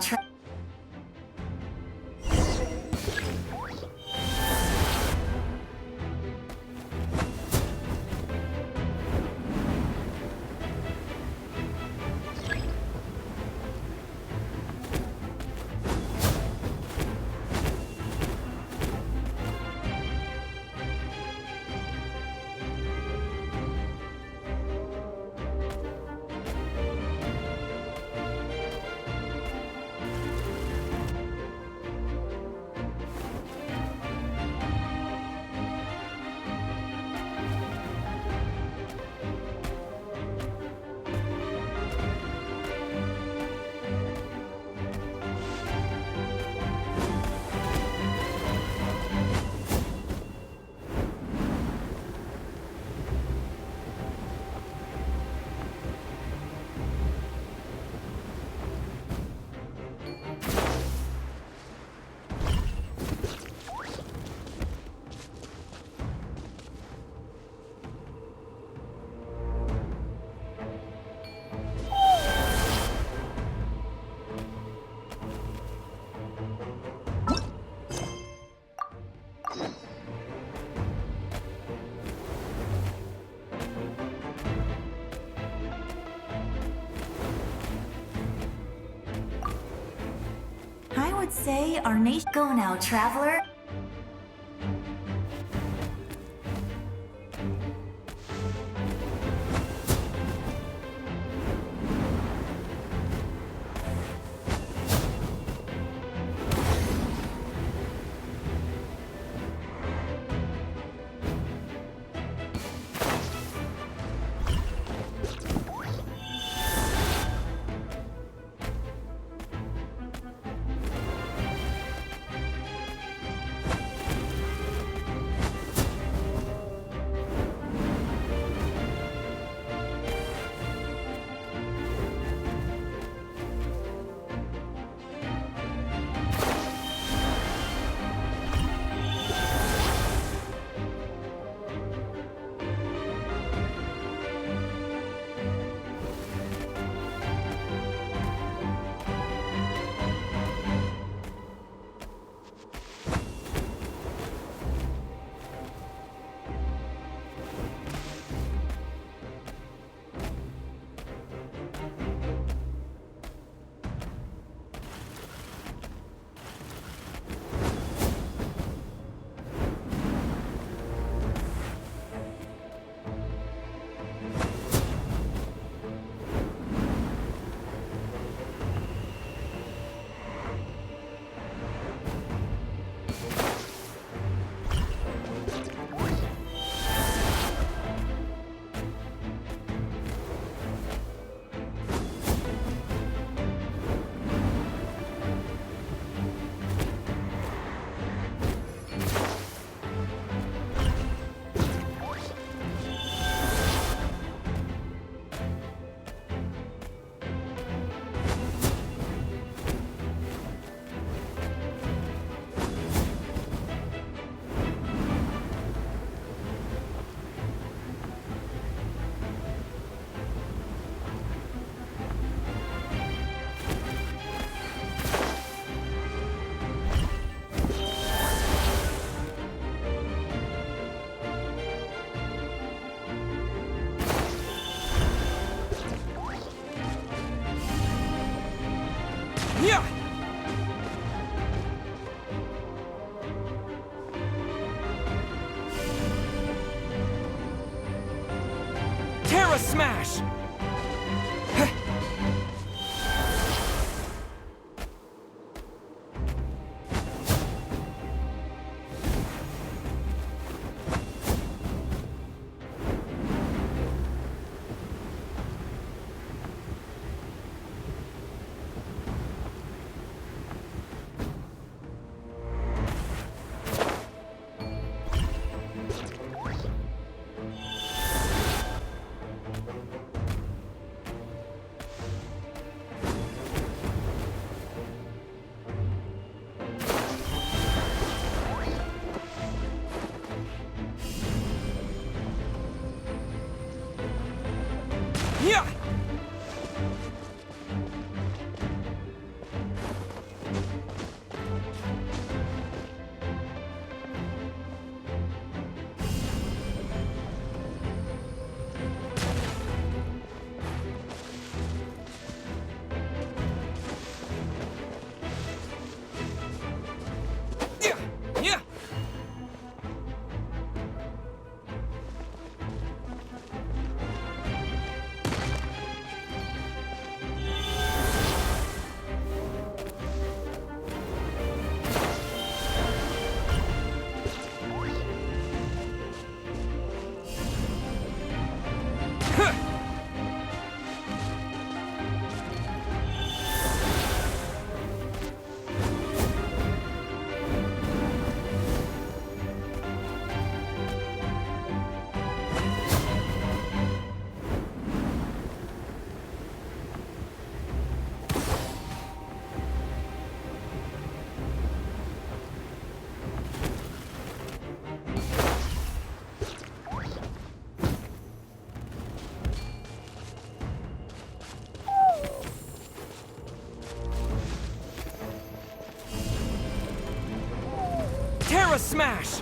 would say our nation... Go now, traveler. Terra Smash! Yeah! Yeah! Terra Smash!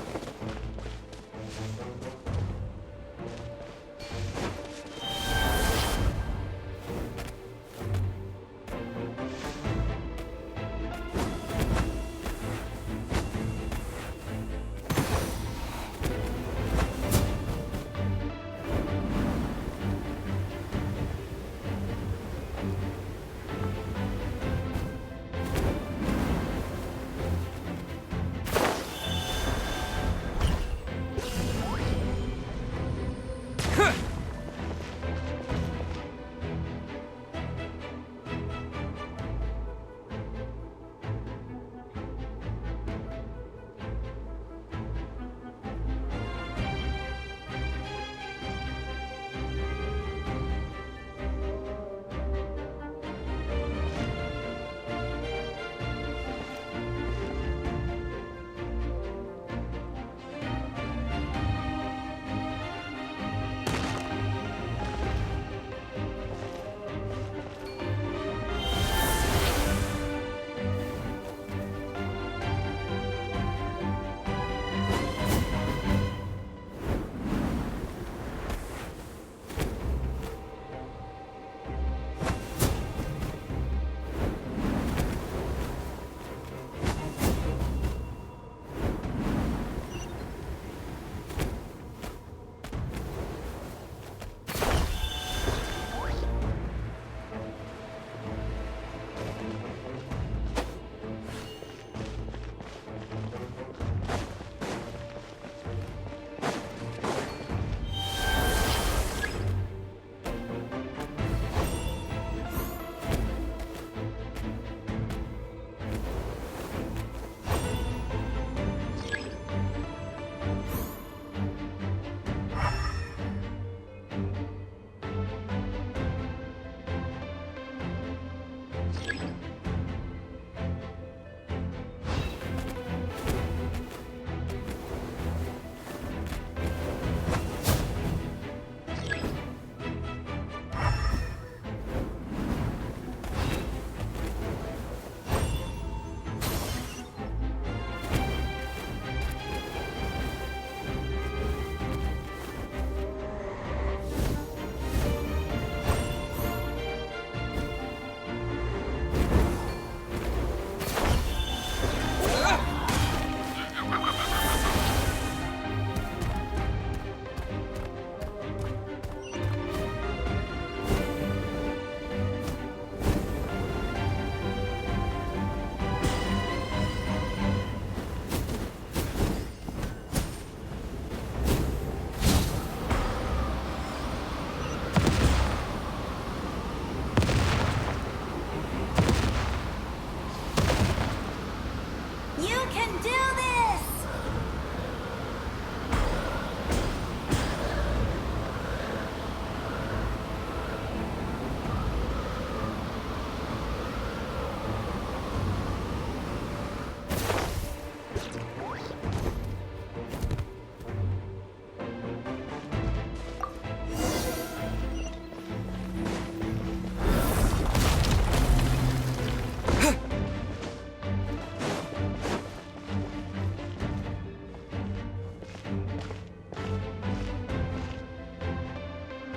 You can do this!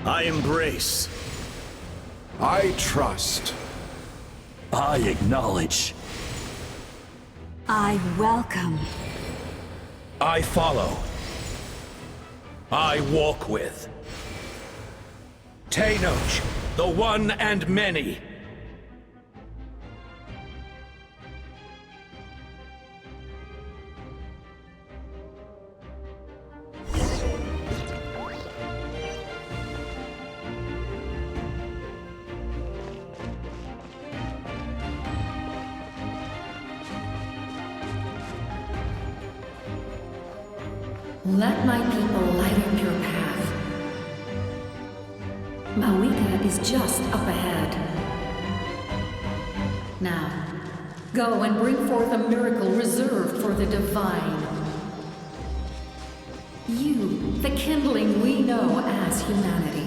I embrace. I trust. I acknowledge. I welcome. I follow. I walk with. Tenoch, the one and many. Let my people light up your path. Mawika is just up ahead. Now, go and bring forth a miracle reserved for the divine. You, the kindling we know as humanity.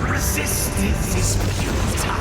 Resistance is futile.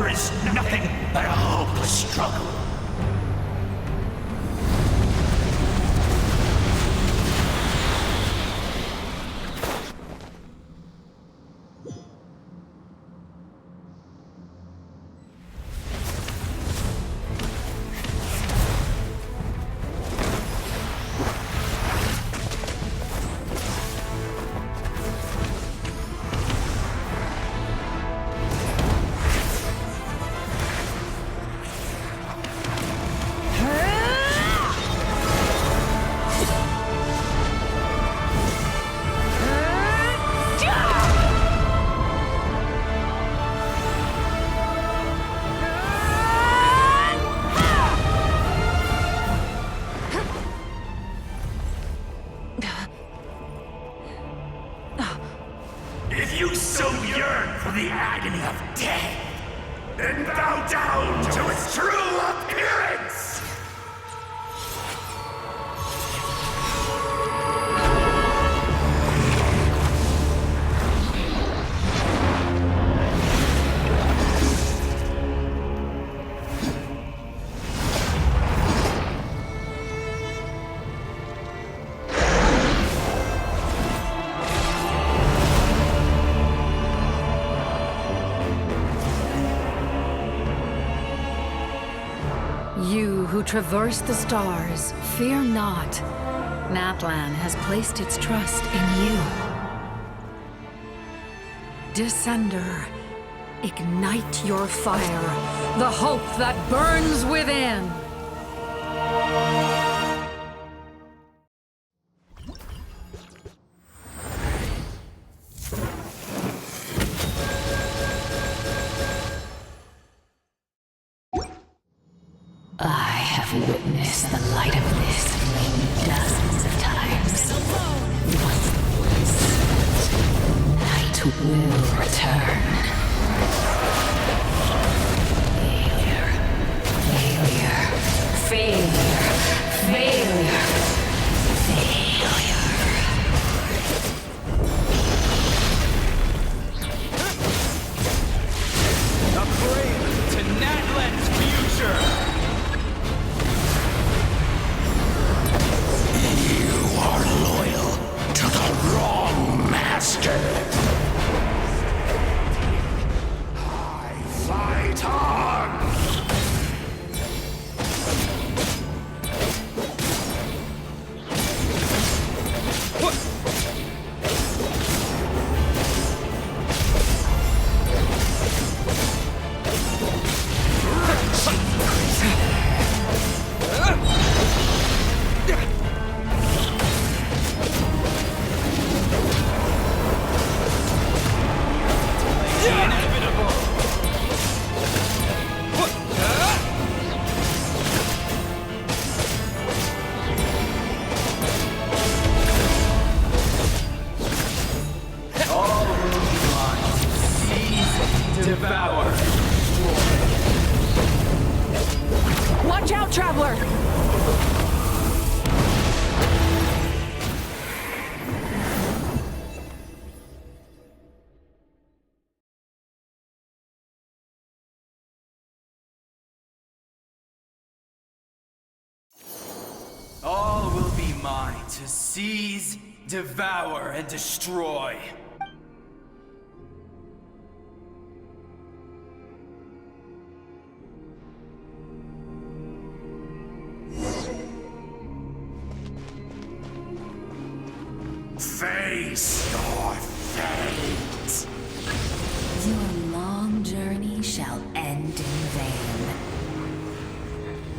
war is nothing but a hopeless struggle. If you so yearn for the agony of death, then bow down to its true appearance! You who traverse the stars, fear not. Natlan has placed its trust in you. Descender, ignite your fire, the hope that burns within. I have witnessed the light of this flame dozens of times. Once night will return. Failure. Failure. Failure. Failure. Failure. A brave to Natlan's future! You are loyal to the wrong master. I fight on! Devour. Watch out, Traveler! All will be mine to seize, devour, and destroy. Face your fate! Your long journey shall end in vain.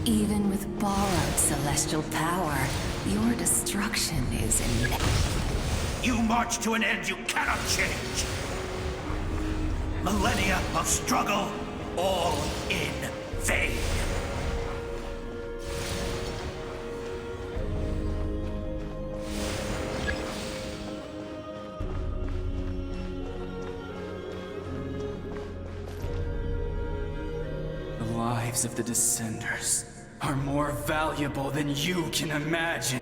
Even with borrowed celestial power, your destruction is inevitable. You march to an end you cannot change! Millennia of struggle, all in vain! The lives of the Descenders are more valuable than you can imagine.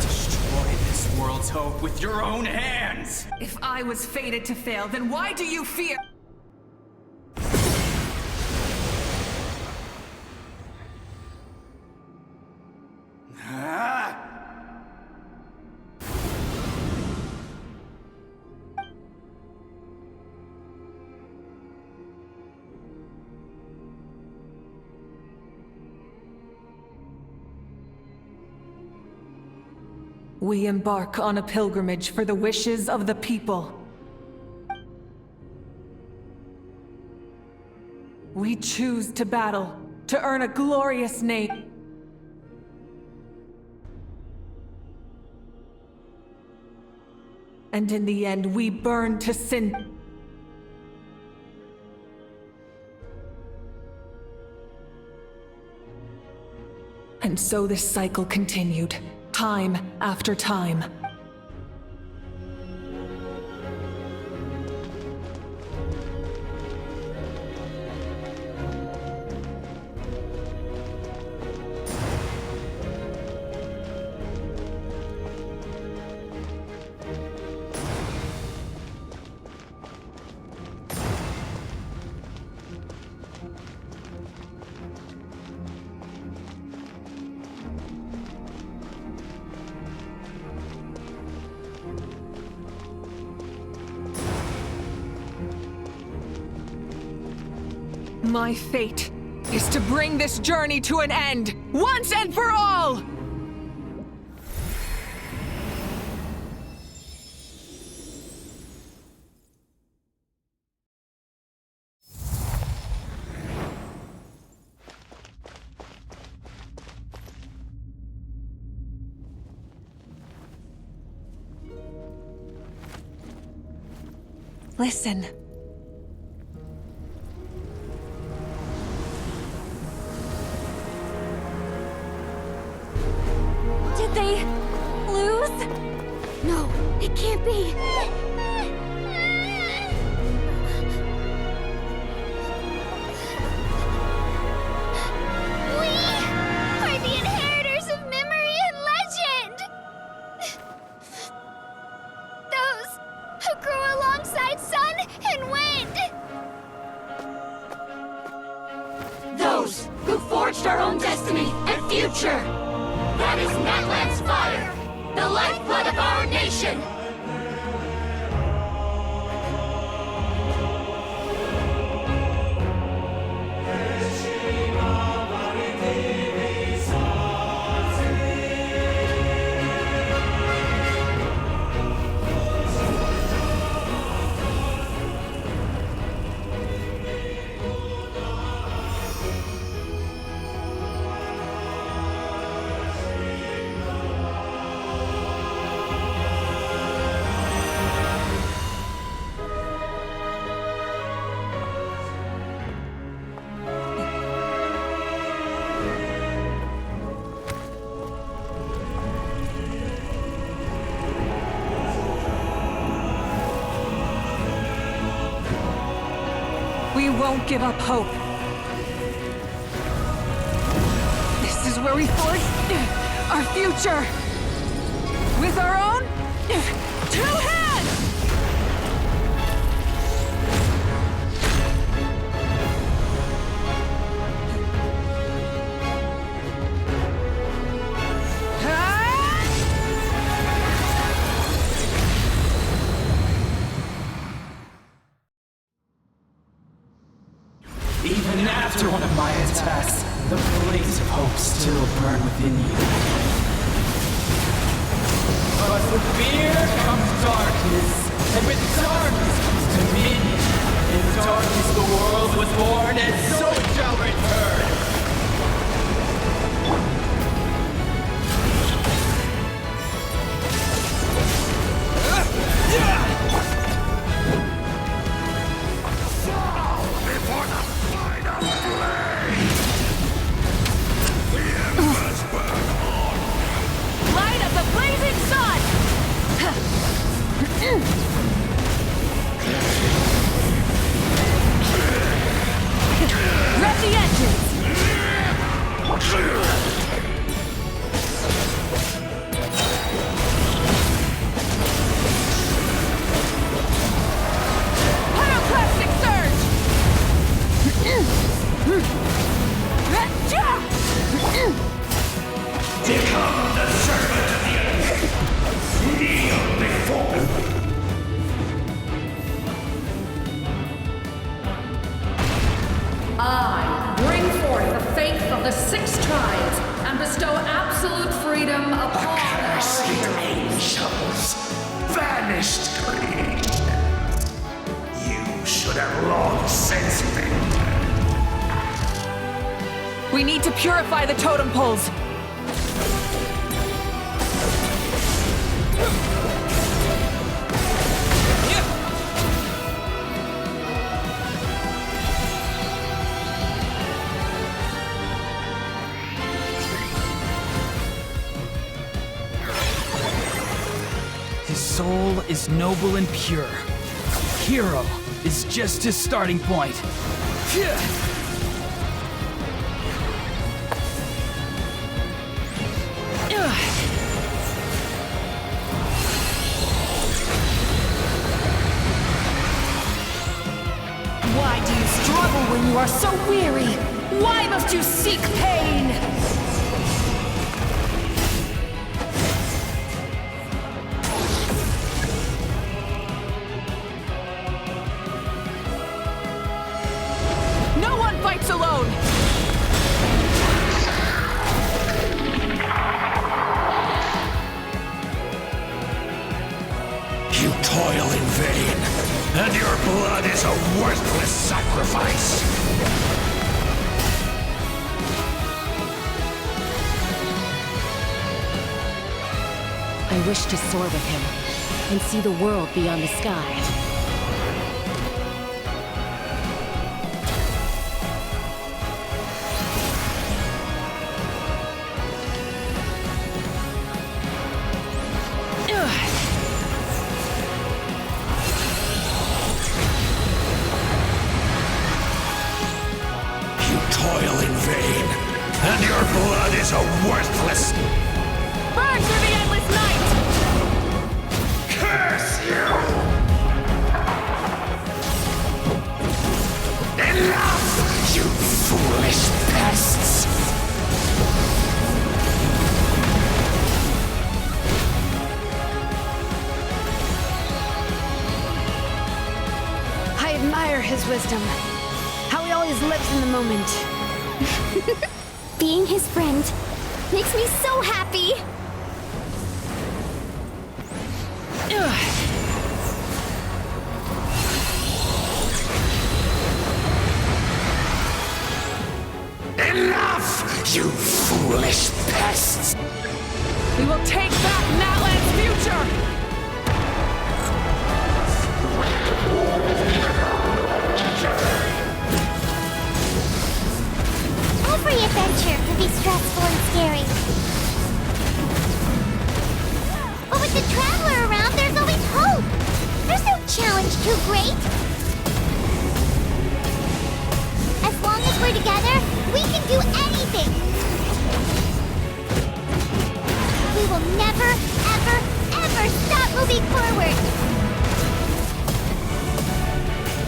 Destroy this world's hope with your own hands! If I was fated to fail, then why do you fear? We embark on a pilgrimage for the wishes of the people. We choose to battle, to earn a glorious name. And in the end, we burn to sin. And so this cycle continued, time after time. My fate is to bring this journey to an end, once and for all! Listen. Did they lose? No, it can't be. We are the inheritors of memory and legend! Those who grew alongside sun and wind! Those who forged our own destiny and future! That is Natlan's fire, the lifeblood of our nation! We won't give up hope. This is where we forge our future. With our own 2 hands! Even after one of my attacks, the blaze of hope still burn within you. But with fear comes darkness, and with darkness comes dominion. In darkness the world was born, and so it shall return. Before the final flame! The embers burn on! Light of the blazing sun! Rev the engines! Pyroclastic surge! Become the servant of the abyss. Kneel before. I bring forth the faith of the 6 tribes and bestow absolute freedom upon Accursed our angels, vanished greed. You should have long since been dead. We need to purify the totem poles. His soul is noble and pure. Hero is just his starting point. Why do you struggle when you are so weary? Why must you seek pain? No one fights alone! You toil in vain, and your blood is a worthless sacrifice. I wish to soar with him and see the world beyond the sky. You toil in vain, and your blood is a worthless... Burn through the endless night! Curse you! Enough, you foolish pests! I admire his wisdom. How he always lives in the moment. Being his friend makes me so happy. Enough, you foolish pests! We will take back Natlan's future! Every adventure can be stressful and scary. But with the Traveler around, there's always hope. There's no challenge too great. As long as we're together, we can do anything. We will never, ever, ever stop moving forward.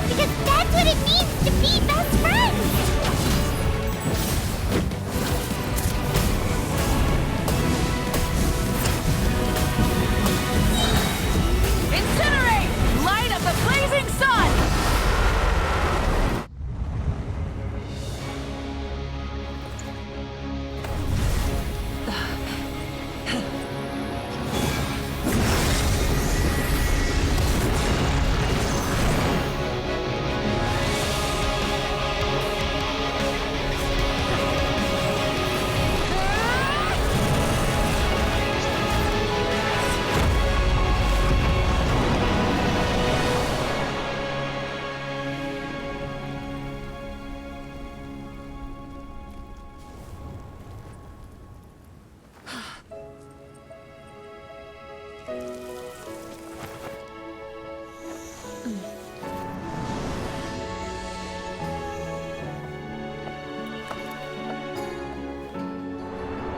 Because that's what it means to be best friends. Incinerate! Light up the blazing sun!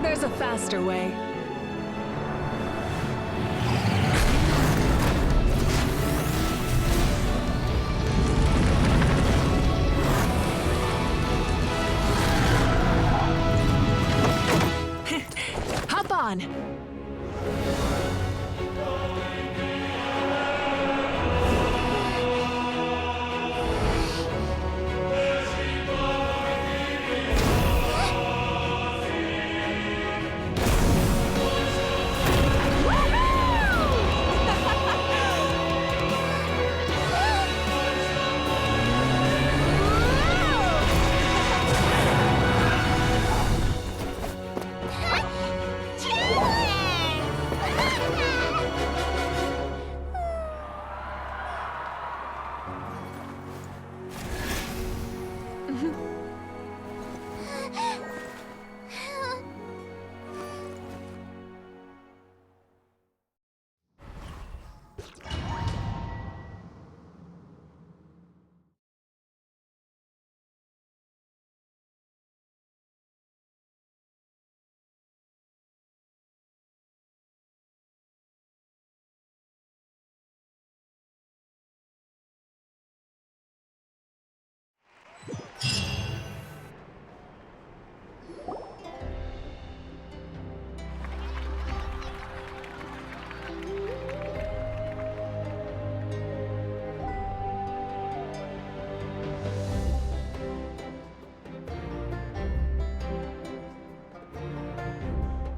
There's a faster way. on!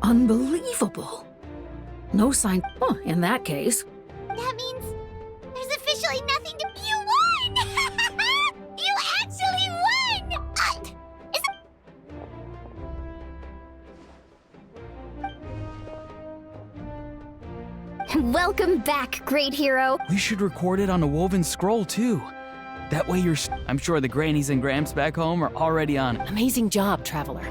Unbelievable. No sign. Huh, in that case. That means there's officially nothing to... You won! You actually won! Welcome back, great hero. We should record it on a woven scroll, too. That way I'm sure the grannies and gramps back home are already on it. Amazing job, Traveler.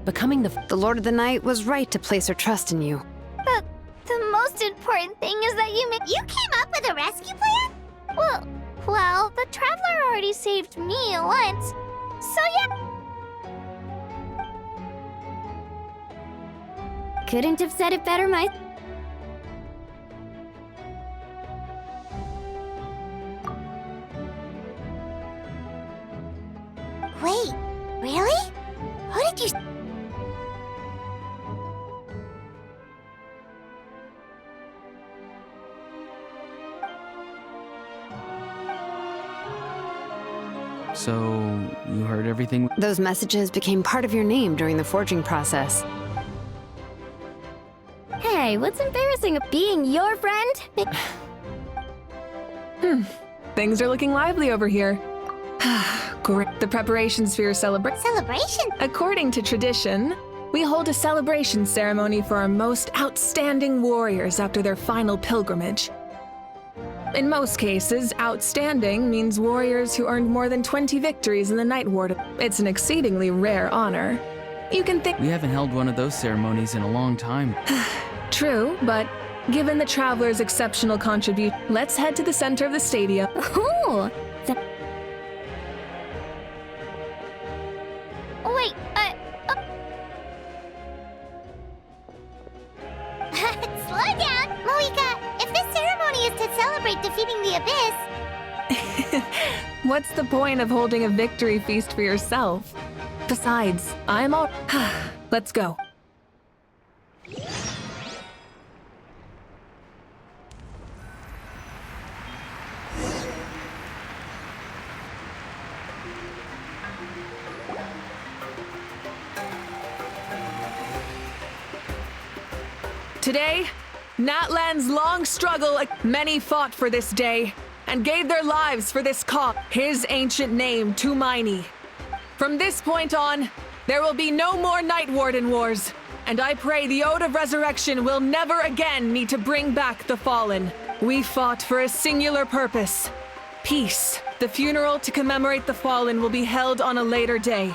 Becoming the Lord of the Night was right to place her trust in you. The most important thing is that you came up with a rescue plan? Well, the Traveler already saved me once. So yeah. Couldn't have said it better, my... Wait, really? Who did you... So, you heard everything? Those messages became part of your name during the forging process. Hey, what's embarrassing of being your friend? Things are looking lively over here. Great. The preparations for your celebration. Celebration? According to tradition, we hold a celebration ceremony for our most outstanding warriors after their final pilgrimage. In most cases, outstanding means warriors who earned more than 20 victories in the Night Ward. It's an exceedingly rare honor. You can think— We haven't held one of those ceremonies in a long time. True, but given the Traveler's exceptional contribution, let's head to the center of the stadium. Ooh! Wait, Slow down! Moika, if this ceremony is to celebrate defeating the Abyss... What's the point of holding a victory feast for yourself? Besides, I'm all... Let's go. Today, Natlan's long struggle, many fought for this day, and gave their lives for this cause, his ancient name, Tumaini. From this point on, there will be no more Night Warden wars, and I pray the Ode of Resurrection will never again need to bring back the fallen. We fought for a singular purpose, peace. The funeral to commemorate the fallen will be held on a later day.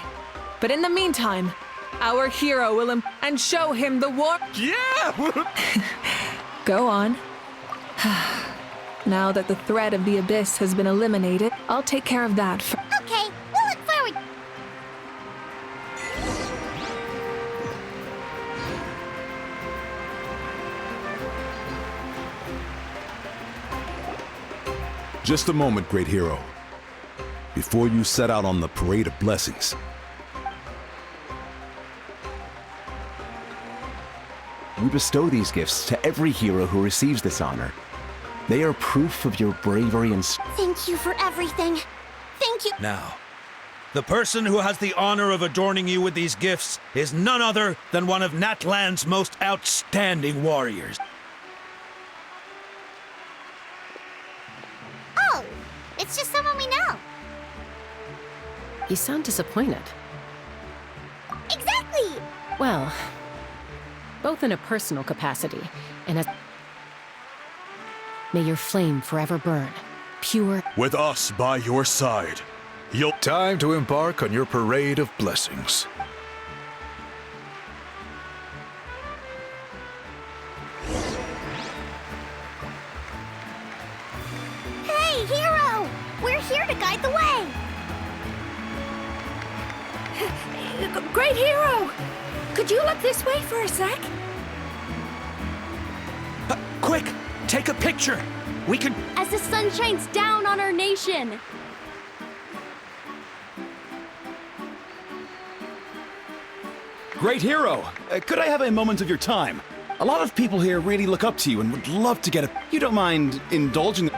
But in the meantime, our hero will and show him the war— Yeah! Go on. Now that the threat of the Abyss has been eliminated, I'll take care of that first. Okay, we'll look forward... Just a moment, great hero. Before you set out on the parade of blessings, We bestow these gifts to every hero who receives this honor. They are proof of your bravery and Thank you for everything. Thank you. Now, the person who has the honor of adorning you with these gifts is none other than one of Natlan's most outstanding warriors. Oh, it's just someone we know. You sound disappointed. Exactly! Well, both in a personal capacity and as... May your flame forever burn, pure... With us by your side, you'll... Time to embark on your parade of blessings. Hey, hero! We're here to guide the way! Great hero! Could you look this way for a sec? Quick! Take a picture! We can... As the sun shines down on our nation! Great hero! Could I have a moment of your time? A lot of people here really look up to you and would love to get a... You don't mind indulging...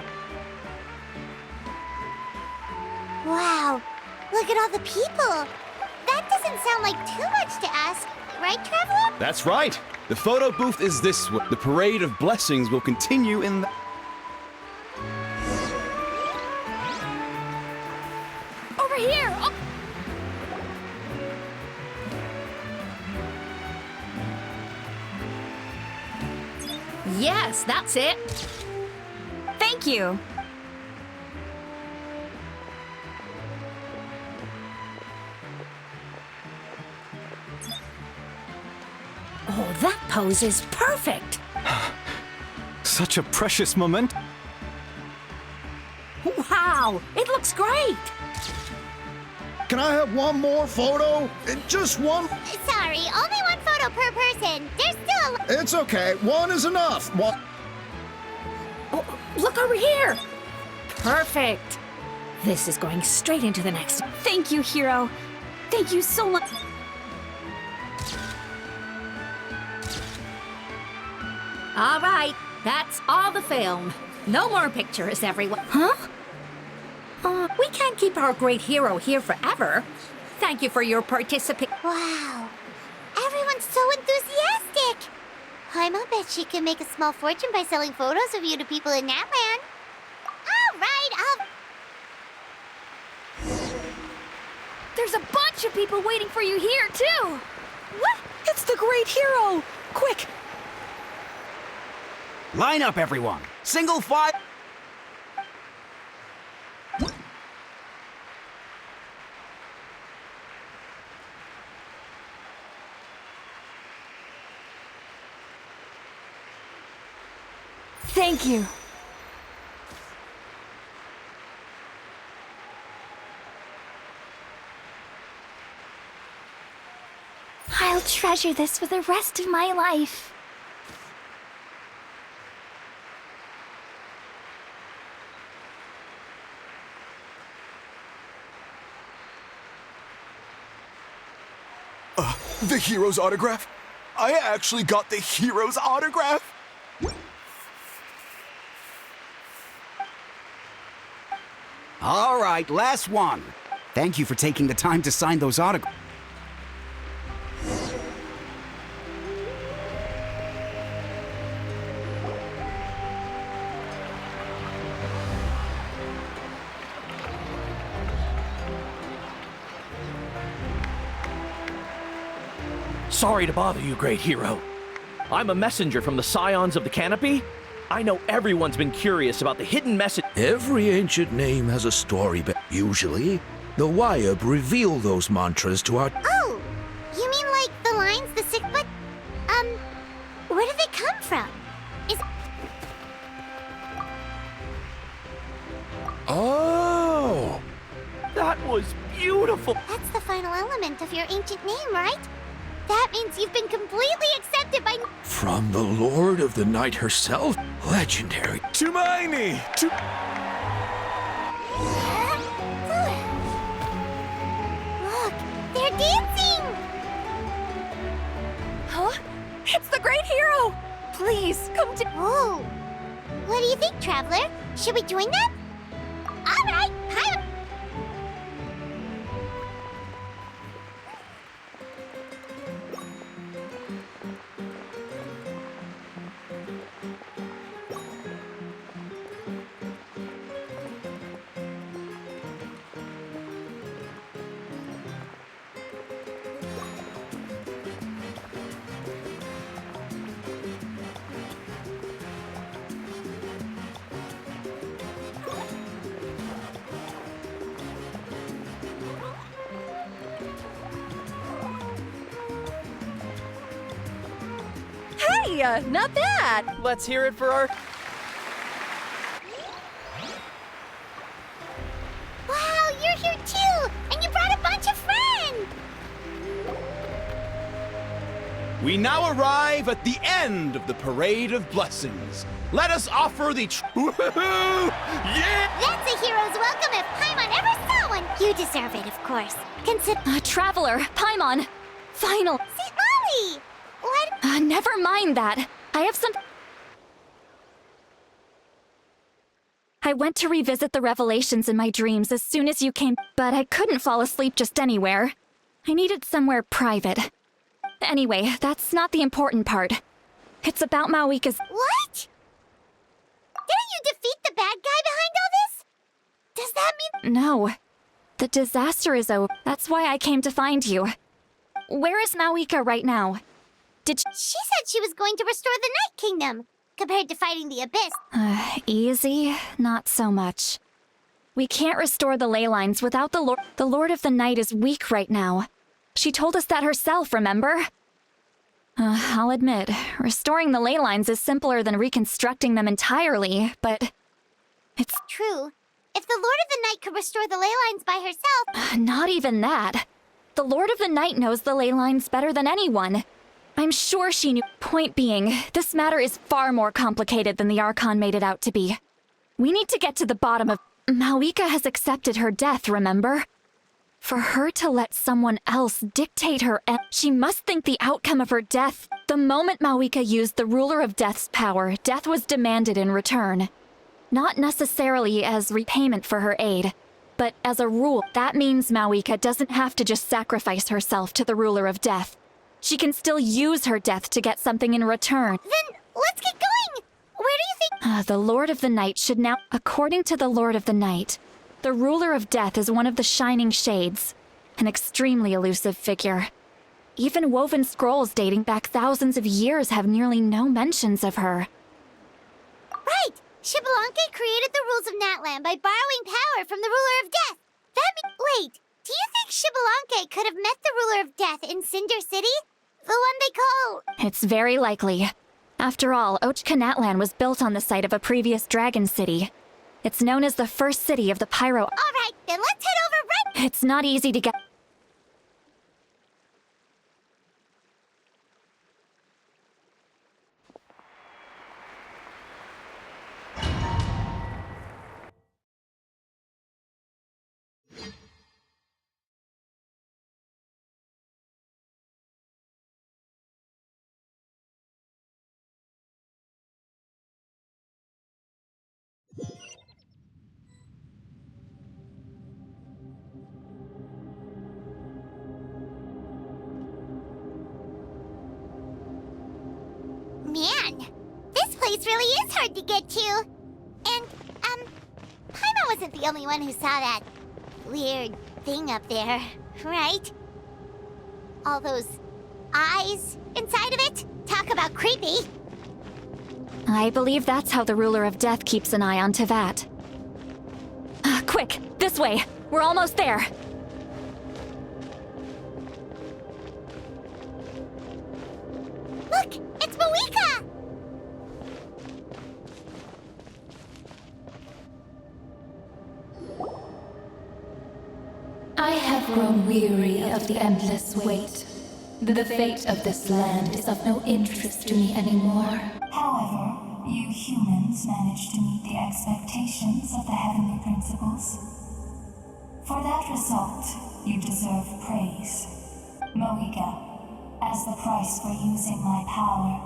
Wow, look at all the people! That doesn't sound like too much to ask, right, Traveler? That's right! The photo booth is this way. The parade of blessings will continue in the... Over here! Oh. Yes, that's it. Thank you. Oh, that pose is perfect. Such a precious moment. Wow, it looks great. Can I have one more photo? Just one? Sorry, only one photo per person. There's still a... It's okay. One is enough. One... Oh, look over here. Perfect. This is going straight into the next. Thank you, hero. Thank you so much. All right, that's all the film. No more pictures, everyone. Huh? We can't keep our great hero here forever. Thank you for your participation. Wow, everyone's so enthusiastic. Paimon bet she can make a small fortune by selling photos of you to people in Natland. All right, There's a bunch of people waiting for you here, too. What? It's the great hero! Quick! Line up, everyone. Single file. Thank you. I'll treasure this for the rest of my life. The hero's autograph? I actually got the hero's autograph? All right, last one. Thank you for taking the time to sign those autographs. Sorry to bother you, great hero. I'm a messenger from the Scions of the Canopy. I know everyone's been curious about the hidden message. Every ancient name has a story, but usually, the Wyab reveal those mantras to our... Oh, you mean like the lines, the sick, but, where do they come from? Oh! That was beautiful! That's the final element of your ancient name, right? That means you've been completely accepted by... From the Lord of the Night herself? Legendary. Tumaini! Look, they're dancing! Huh? It's the great hero! Please, come to. Whoa! What do you think, Traveler? Should we join them? All right, Paimon. Hey, not bad. Let's hear it for our... Wow, you're here too! And you brought a bunch of friends! We now arrive at the end of the Parade of Blessings. Let us offer the Woohoo! Yeah! That's a hero's welcome if Paimon ever saw one! You deserve it, of course. Consider... Traveler, Paimon. Final. St. Molly! What? Never mind that. I have some... I went to revisit the revelations in my dreams as soon as you came, but I couldn't fall asleep just anywhere. I needed somewhere private. Anyway, that's not the important part. It's about Mawika's... What? Didn't you defeat the bad guy behind all this? Does that mean... No. The disaster is over. That's why I came to find you. Where is Mawika right now? She said she was going to restore the Night Kingdom, compared to fighting the Abyss. Easy? Not so much. We can't restore the ley lines without the Lord. The Lord of the Night is weak right now. She told us that herself, remember? I'll admit, restoring the ley lines is simpler than reconstructing them entirely, but... It's... True. If the Lord of the Night could restore the ley lines by herself... Not even that. The Lord of the Night knows the ley lines better than anyone. I'm sure she knew. Point being, this matter is far more complicated than the Archon made it out to be. We need to get to the bottom of... Mawika has accepted her death, remember? For her to let someone else dictate her end, she must think the outcome of her death. The moment Mawika used the Ruler of Death's power, death was demanded in return. Not necessarily as repayment for her aid, but as a rule, that means Mawika doesn't have to just sacrifice herself to the Ruler of Death. She can still use her death to get something in return. Then let's get going! Where do you think... The Lord of the Night should now... According to the Lord of the Night, the Ruler of Death is one of the Shining Shades, an extremely elusive figure. Even woven scrolls dating back thousands of years have nearly no mentions of her. Right! Xbalanque created the rules of Natlan by borrowing power from the Ruler of Death. That means... Wait, do you think Xbalanque could have met the Ruler of Death in Cinder City? The one they call... It's very likely. After all, Ochka Natlan was built on the site of a previous dragon city. It's known as the first city of the Pyro... Alright, then let's head over right... It's not easy to get... Man, this place really is hard to get to. And, Paimon wasn't the only one who saw that weird thing up there, right? All those eyes inside of it? Talk about creepy. I believe that's how the Ruler of Death keeps an eye on Tevat. Quick, this way! We're almost there! Look, it's Mawika! I have grown weary of the endless wait. The fate of this land is of no interest to me anymore. However, you humans managed to meet the expectations of the heavenly principles. For that result, you deserve praise. Mawika, as the price for using my power,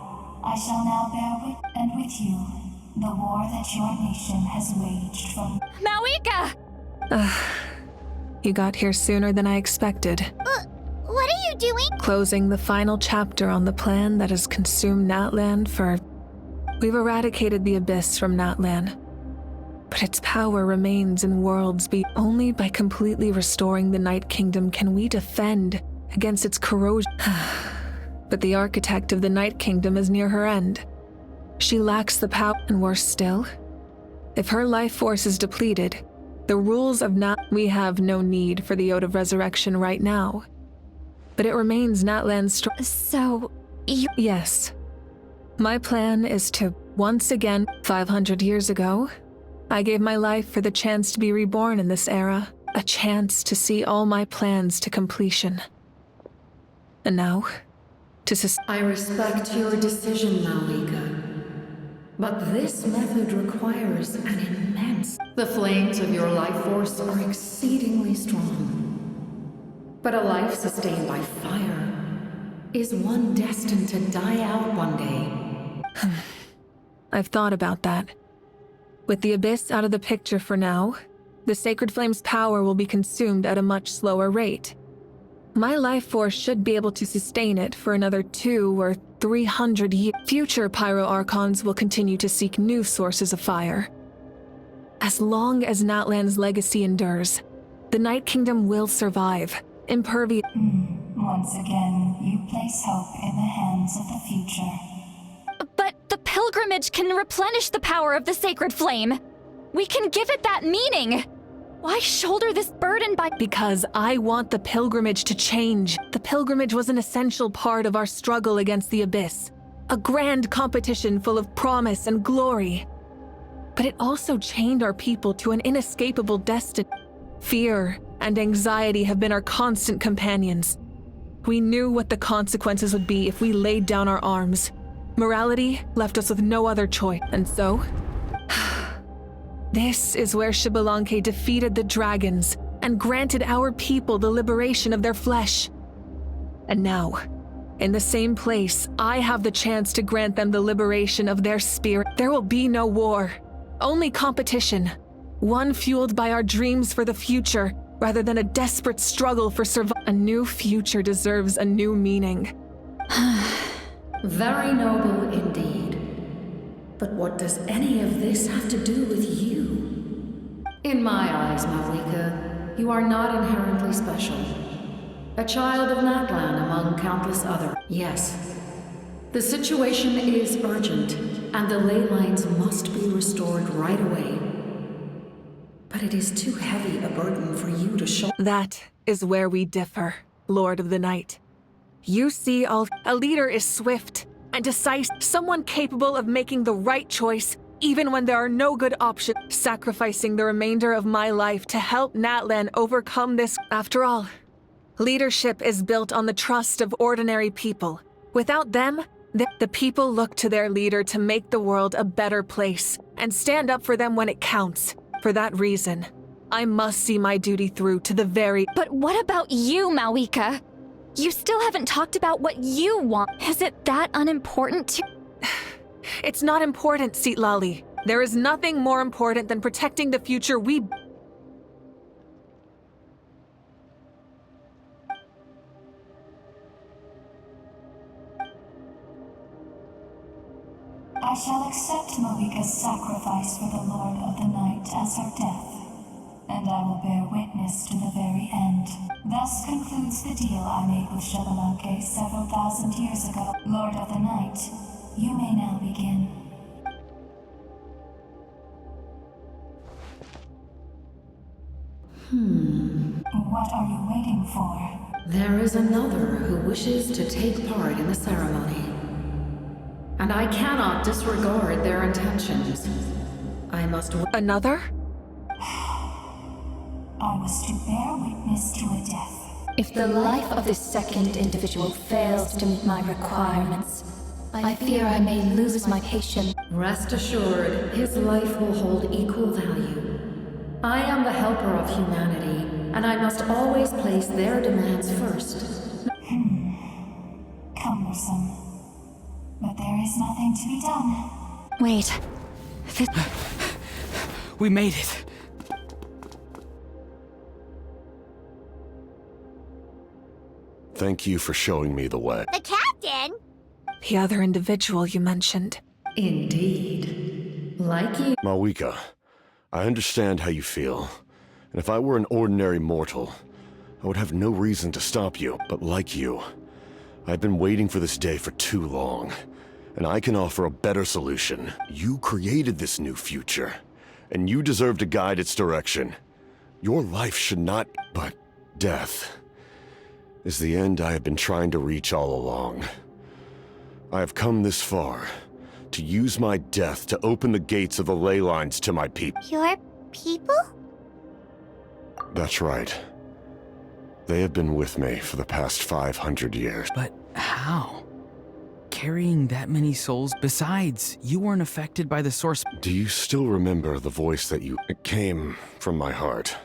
I shall now bear with you the war that your nation has waged from... Mawika! You got here sooner than I expected. What are you doing? Closing the final chapter on the plan that has consumed Natlan for... We've eradicated the Abyss from Natlan, but its power remains in worlds only by completely restoring the Night Kingdom can we defend against its corrosion. But the architect of the Night Kingdom is near her end. She lacks the power, and worse still, if her life force is depleted, the rules of we have no need for the Ode of Resurrection right now. But it remains Natlan's So, you... Yes. My plan is to, once again, 500 years ago, I gave my life for the chance to be reborn in this era, a chance to see all my plans to completion. And now, I respect your decision, Mawika. But this method requires an immense... The flames of your life force are exceedingly strong. But a life sustained by fire is one destined to die out one day. I've thought about that. With the Abyss out of the picture for now, the Sacred Flame's power will be consumed at a much slower rate. My life force should be able to sustain it for another 200 or 300 years. Future Pyro-Archons will continue to seek new sources of fire. As long as Natlan's legacy endures, the Night Kingdom will survive, impervious. Once again, you place hope in the hands of the future. But the pilgrimage can replenish the power of the Sacred Flame. We can give it that meaning. Why shoulder this burden by— Because I want the pilgrimage to change. The pilgrimage was an essential part of our struggle against the Abyss. A grand competition full of promise and glory. But it also chained our people to an inescapable destiny. Fear and anxiety have been our constant companions. We knew what the consequences would be if we laid down our arms. Morality left us with no other choice, and so... This is where Xbalanque defeated the dragons and granted our people the liberation of their flesh. And now, in the same place, I have the chance to grant them the liberation of their spirit. There will be no war, only competition. One fueled by our dreams for the future, rather than a desperate struggle for survival. A new future deserves a new meaning. Very noble indeed. But what does any of this have to do with you? In my eyes, Mawika, you are not inherently special. A child of Natlan among countless others. Yes, the situation is urgent, and the ley lines must be restored right away. But it is too heavy a burden for you to shoulder. That is where we differ, Lord of the Night. You see, a leader is swift and decisive, someone capable of making the right choice even when there are no good options, sacrificing the remainder of my life to help Natlan overcome this. After all, leadership is built on the trust of ordinary people. Without them, the people look to their leader to make the world a better place and stand up for them when it counts. For that reason, I must see my duty through to the very— But what about you, Mawika? You still haven't talked about what you want. Is it that unimportant to— It's not important, Citlali. There is nothing more important than protecting the future we— I shall accept Mawika's sacrifice for the Lord of the Night as her death, and I will bear witness to the very end. Thus concludes the deal I made with Xbalanque several thousand years ago. Lord of the Night, you may now begin. What are you waiting for? There is another who wishes to take part in the ceremony. And I cannot disregard their intentions. I must— Another? I was to bear witness to a death. If the life of this second individual fails to meet my requirements, I fear I may lose my patience. Rest assured, his life will hold equal value. I am the helper of humanity, and I must always place their demands first. Cumbersome. But there There is nothing to be done. Wait. We made it. Thank you for showing me the way. The captain? The other individual you mentioned. Indeed. Like you. Malwika, I understand how you feel. And if I were an ordinary mortal, I would have no reason to stop you. But like you, I've been waiting for this day for too long. And I can offer a better solution. You created this new future, and you deserve to guide its direction. Your life should not, but death is the end I have been trying to reach all along. I have come this far to use my death to open the gates of the ley lines to my people. Your people? That's right. They have been with me for the past 500 years. But how? Carrying that many souls? Besides, you weren't affected by the source. Do you still remember the voice that you... It came from my heart.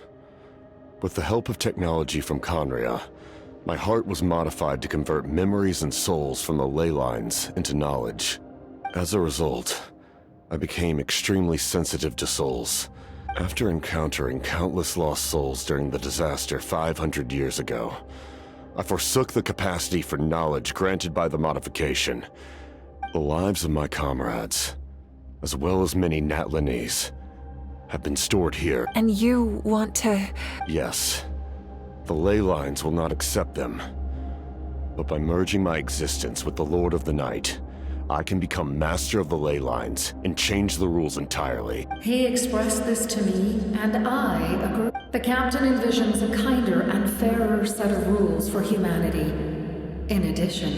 With the help of technology from Conria, my heart was modified to convert memories and souls from the ley lines into knowledge. As a result, I became extremely sensitive to souls. After encountering countless lost souls during the disaster 500 years ago, I forsook the capacity for knowledge granted by the modification. The lives of my comrades, as well as many Natlanese, have been stored here. And you want to... Yes. The ley lines will not accept them. But by merging my existence with the Lord of the Night, I can become master of the ley lines and change the rules entirely. He expressed this to me, and I agree. The captain envisions a kinder and fairer set of rules for humanity. In addition,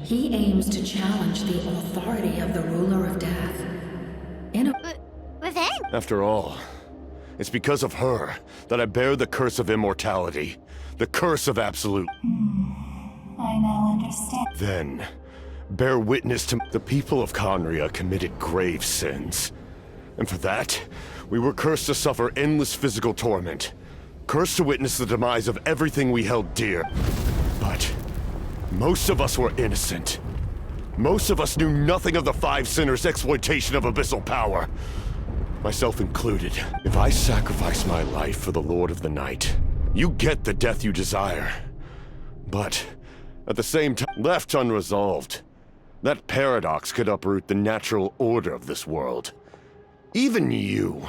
he aims to challenge the authority of the ruler of death. After all, it's because of her that I bear the curse of immortality, the curse of absolute. I now understand. Then, bear witness to the people of Conria committed grave sins. And for that, we were cursed to suffer endless physical torment. Cursed to witness the demise of everything we held dear. But most of us were innocent. Most of us knew nothing of the Five Sinners' exploitation of abyssal power. Myself included. If I sacrifice my life for the Lord of the Night, you get the death you desire. But at the same time, left unresolved, that paradox could uproot the natural order of this world. Even you,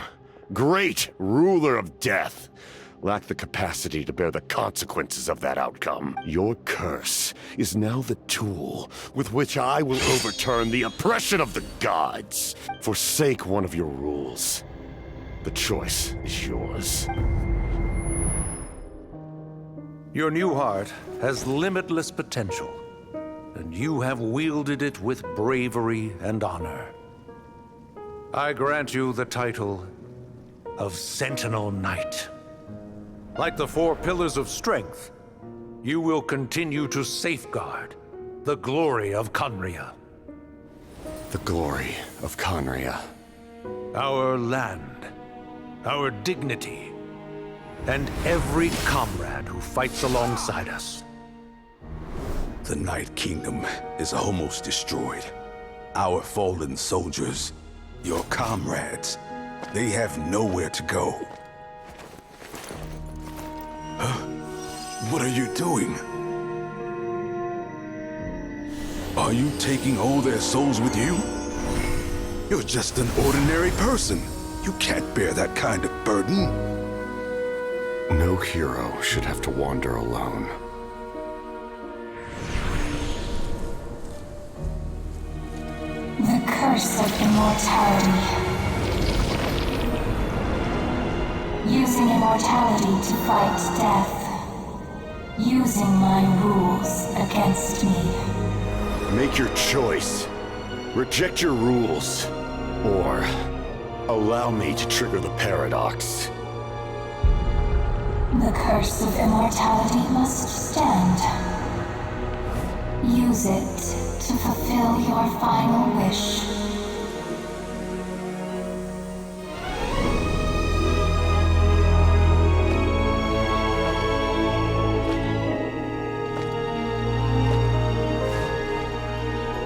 great ruler of death, lack the capacity to bear the consequences of that outcome. Your curse is now the tool with which I will overturn the oppression of the gods. Forsake one of your rules. The choice is yours. Your new heart has limitless potential, and you have wielded it with bravery and honor. I grant you the title of Sentinel Knight. Like the four pillars of strength, you will continue to safeguard the glory of Conria. The glory of Conria. Our land, our dignity, and every comrade who fights alongside us. The Night Kingdom is almost destroyed. Our fallen soldiers, your comrades, they have nowhere to go. What are you doing? Are you taking all their souls with you? You're just an ordinary person. You can't bear that kind of burden. No hero should have to wander alone. The curse of immortality. Using immortality to fight death. Using my rules against me. Make your choice. Reject your rules. Or allow me to trigger the paradox. The curse of immortality must stand. Use it to fulfill your final wish.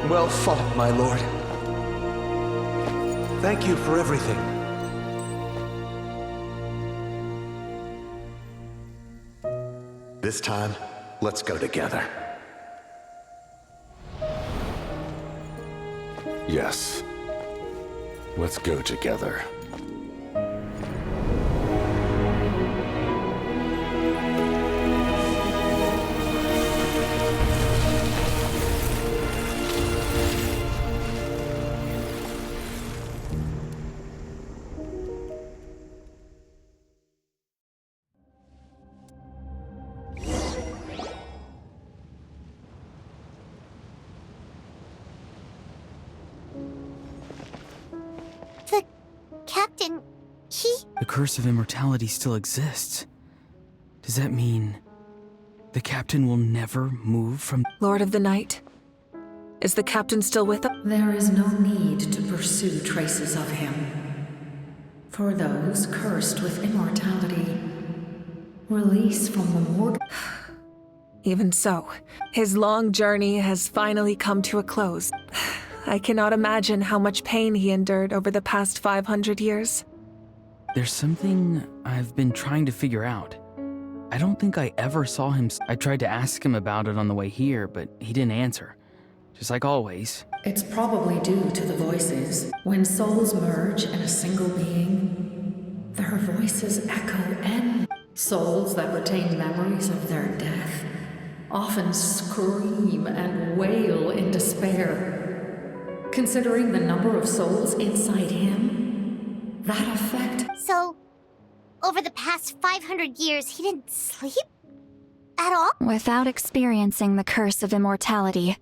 Well fought, my lord. Thank you for everything. This time, let's go together. Yes. Let's go together. The captain, The curse of immortality still exists. Does that mean the captain will never move from... Lord of the Night? Is the captain still with us? There is no need to pursue traces of him. For those cursed with immortality, release from the mortal... Even so, his long journey has finally come to a close. I cannot imagine how much pain he endured over the past 500 years. There's something I've been trying to figure out. I don't think I ever saw him. I tried to ask him about it on the way here, but he didn't answer. Just like always. It's probably due to the voices. When souls merge in a single being, their voices echo and souls that retain memories of their death often scream and wail in despair. Considering the number of souls inside him, that effect... So, over the past 500 years, he didn't sleep? At all? Without experiencing the curse of immortality,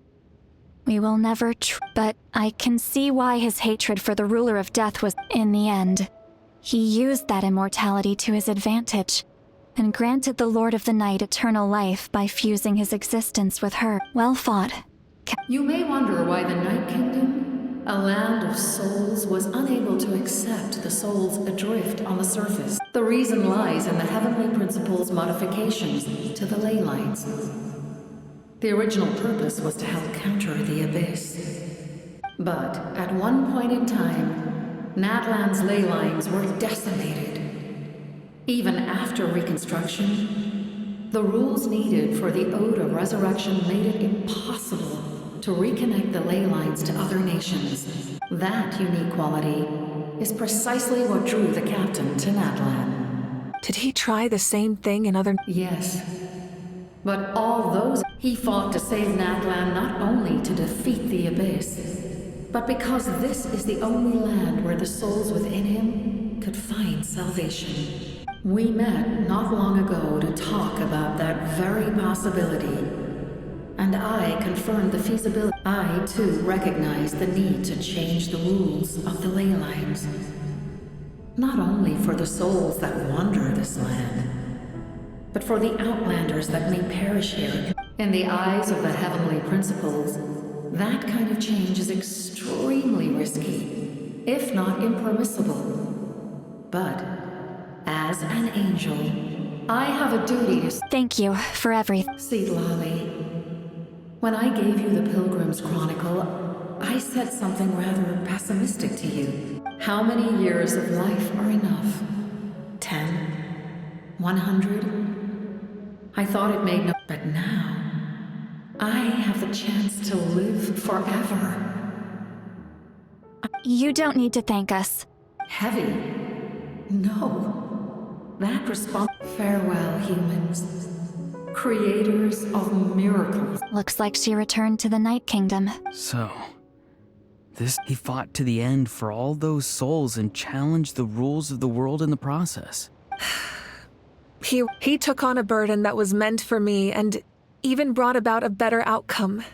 we will never but I can see why his hatred for the ruler of death was, in the end. He used that immortality to his advantage, and granted the Lord of the Night eternal life by fusing his existence with her. Well fought. You may wonder why the Night Kingdom, a land of souls, was unable to accept the souls adrift on the surface. The reason lies in the Heavenly Principle's modifications to the ley lines. The original purpose was to help counter the Abyss. But at one point in time, Natlan's ley lines were decimated. Even after reconstruction, the rules needed for the Ode of Resurrection made it impossible to reconnect the ley lines to other nations. That unique quality is precisely what drew the captain to Natlan. Did he try the same thing in other... Yes. But all those... He fought to save Natlan not only to defeat the Abyss, but because this is the only land where the souls within him could find salvation. We met not long ago to talk about that very possibility, and I confirmed the feasibility. I, too, recognized the need to change the rules of the ley lines. Not only for the souls that wander this land, but for the outlanders that may perish here. In the eyes of the Heavenly Principles, that kind of change is extremely risky, if not impermissible. But, as an angel, I have a duty to... Thank you for everything. See, Lolly, when I gave you the Pilgrim's Chronicle, I said something rather pessimistic to you. How many years of life are enough? 10? 100? I thought it made no... But now, I have the chance to live forever. You don't need to thank us. Heavy? No. That response... Farewell, humans. Creators of miracles. Looks like she returned to the Night Kingdom. So, he fought to the end for all those souls and challenged the rules of the world in the process. He took on a burden that was meant for me and even brought about a better outcome.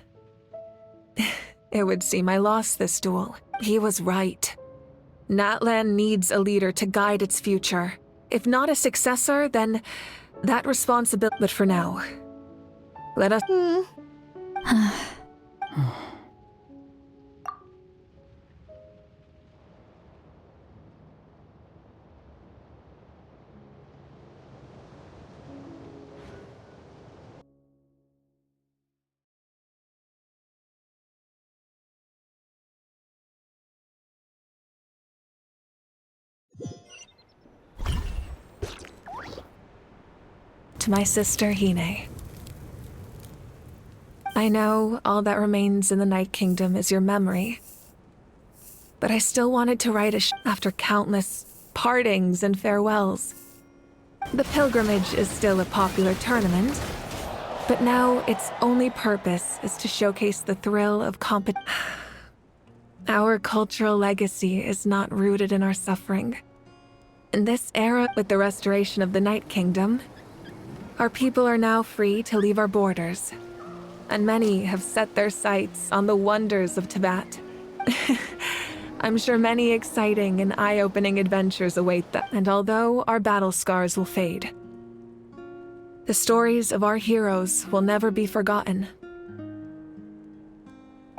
It would seem I lost this duel. He was right. Natlan needs a leader to guide its future. If not a successor, then that responsibility. But for now, let us... to my sister Hine. I know all that remains in the Night Kingdom is your memory, but I still wanted to write after countless partings and farewells. The pilgrimage is still a popular tournament, but now its only purpose is to showcase the thrill of Our cultural legacy is not rooted in our suffering. In this era, with the restoration of the Night Kingdom, our people are now free to leave our borders, and many have set their sights on the wonders of Teyvat. I'm sure many exciting and eye-opening adventures await them, and although our battle scars will fade, the stories of our heroes will never be forgotten.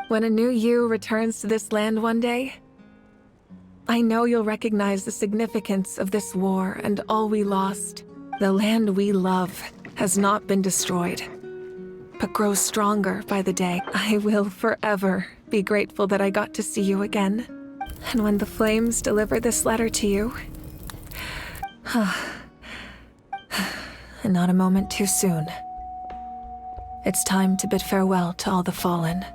When a new you returns to this land one day, I know you'll recognize the significance of this war and all we lost. The land we love has not been destroyed, but grows stronger by the day. I will forever be grateful that I got to see you again. And when the flames deliver this letter to you, and not a moment too soon, it's time to bid farewell to all the fallen.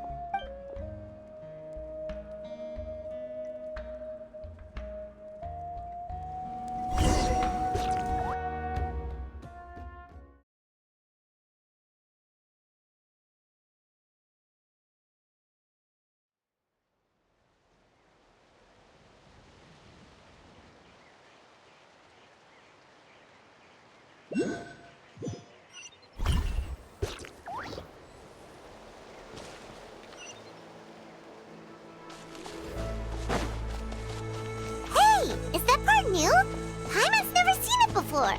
Hey, is that part new? Paimon's never seen it before.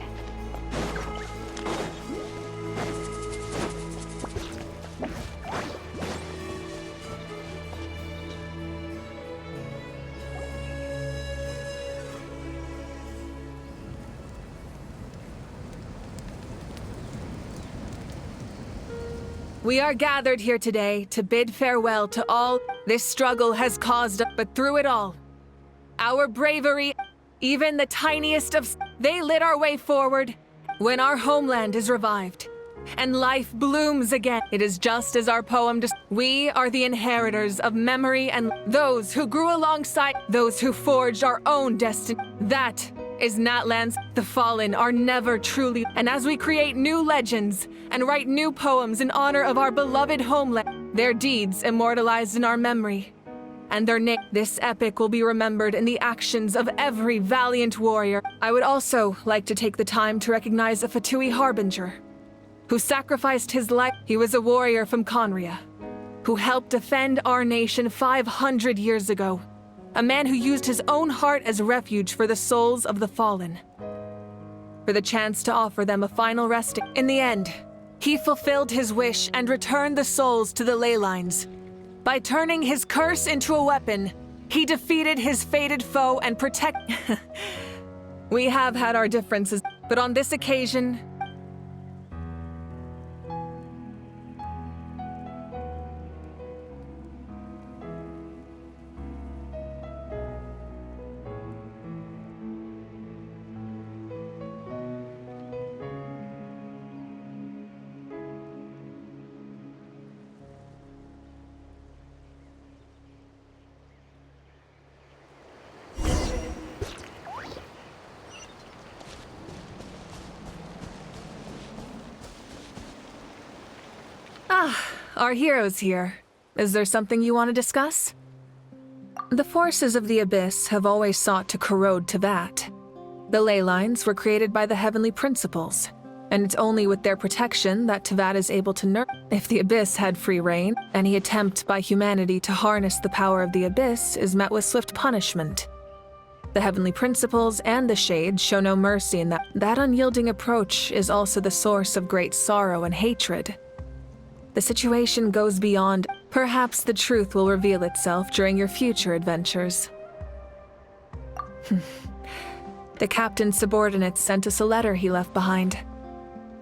We are gathered here today to bid farewell to all this struggle has caused, but through it all, our bravery, even the tiniest of, they lit our way forward. When our homeland is revived and life blooms again, it is just as our poem we are the inheritors of memory and those who grew alongside those who forged our own destiny. That is Natlands. The fallen are never truly, and as we create new legends and write new poems in honor of our beloved homeland, their deeds immortalized in our memory, and their name, this epic will be remembered in the actions of every valiant warrior. I would also like to take the time to recognize a Fatui Harbinger, who sacrificed his life. He was a warrior from Conria, who helped defend our nation 500 years ago. A man who used his own heart as refuge for the souls of the fallen, for the chance to offer them a final resting. In the end, he fulfilled his wish and returned the souls to the ley lines. By turning his curse into a weapon, he defeated his fated foe and We have had our differences, but on this occasion, our hero's here. Is there something you want to discuss? The forces of the Abyss have always sought to corrode Teyvat. The ley lines were created by the Heavenly Principles, and it's only with their protection that Teyvat is able to nurture. If the Abyss had free reign, any attempt by humanity to harness the power of the Abyss is met with swift punishment. The Heavenly Principles and the Shades show no mercy in that. That unyielding approach is also the source of great sorrow and hatred. The situation goes beyond. Perhaps the truth will reveal itself during your future adventures. The captain's subordinates sent us a letter he left behind.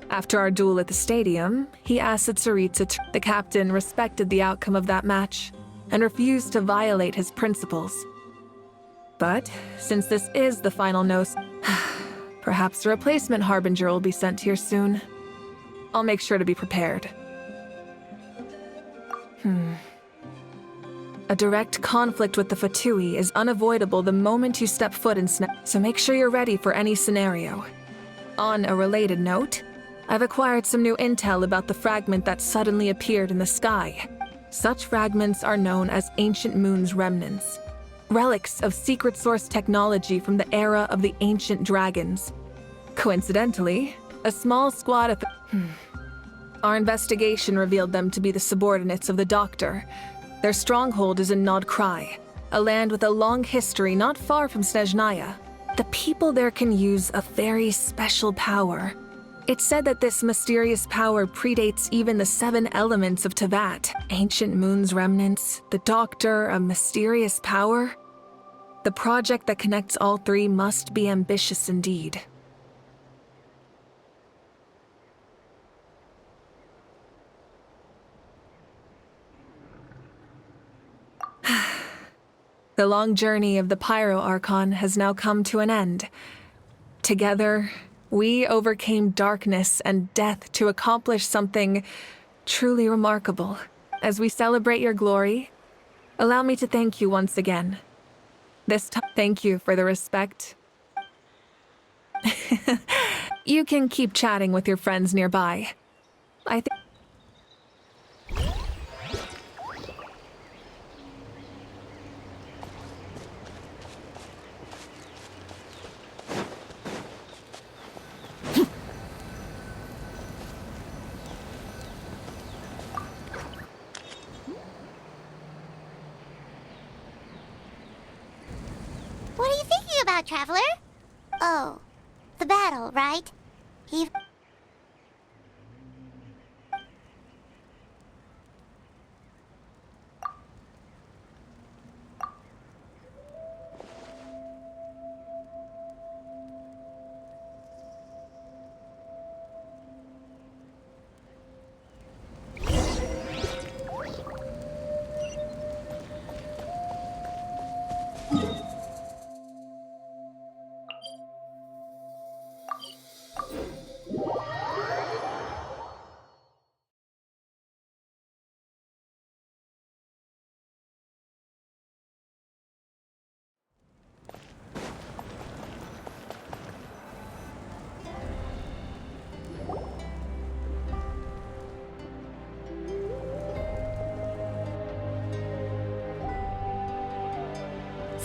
After our duel at the stadium, he asked that Tsaritsa. The captain respected the outcome of that match and refused to violate his principles. But since this is the final perhaps a replacement Harbinger will be sent here soon. I'll make sure to be prepared. A direct conflict with the Fatui is unavoidable the moment you step foot in so make sure you're ready for any scenario. On a related note, I've acquired some new intel about the fragment that suddenly appeared in the sky. Such fragments are known as Ancient Moon's remnants, relics of secret source technology from the era of the ancient dragons. Coincidentally, a small squad of Our investigation revealed them to be the subordinates of the Doctor. Their stronghold is in Nod Krai, a land with a long history not far from Snezhnaya. The people there can use a very special power. It's said that this mysterious power predates even the 7 elements of Tevat. Ancient Moon's remnants, the Doctor, a mysterious power. The project that connects all 3 must be ambitious indeed. The long journey of the Pyro Archon has now come to an end. Together, we overcame darkness and death to accomplish something truly remarkable. As we celebrate your glory, allow me to thank you once again. This time, thank you for the respect. You can keep chatting with your friends nearby. I think. What are you thinking about, Traveler? Oh, the battle, right?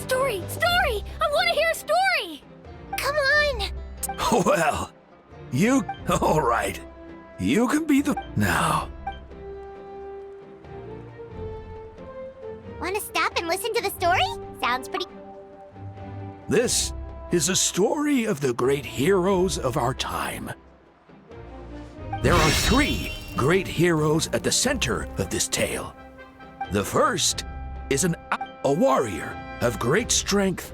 Story! Story! I want to hear a story! Come on! Well, you... all right. You can be the... now. Want to stop and listen to the story? Sounds pretty... This is a story of the great heroes of our time. There are 3 great heroes at the center of this tale. The first is a warrior of great strength.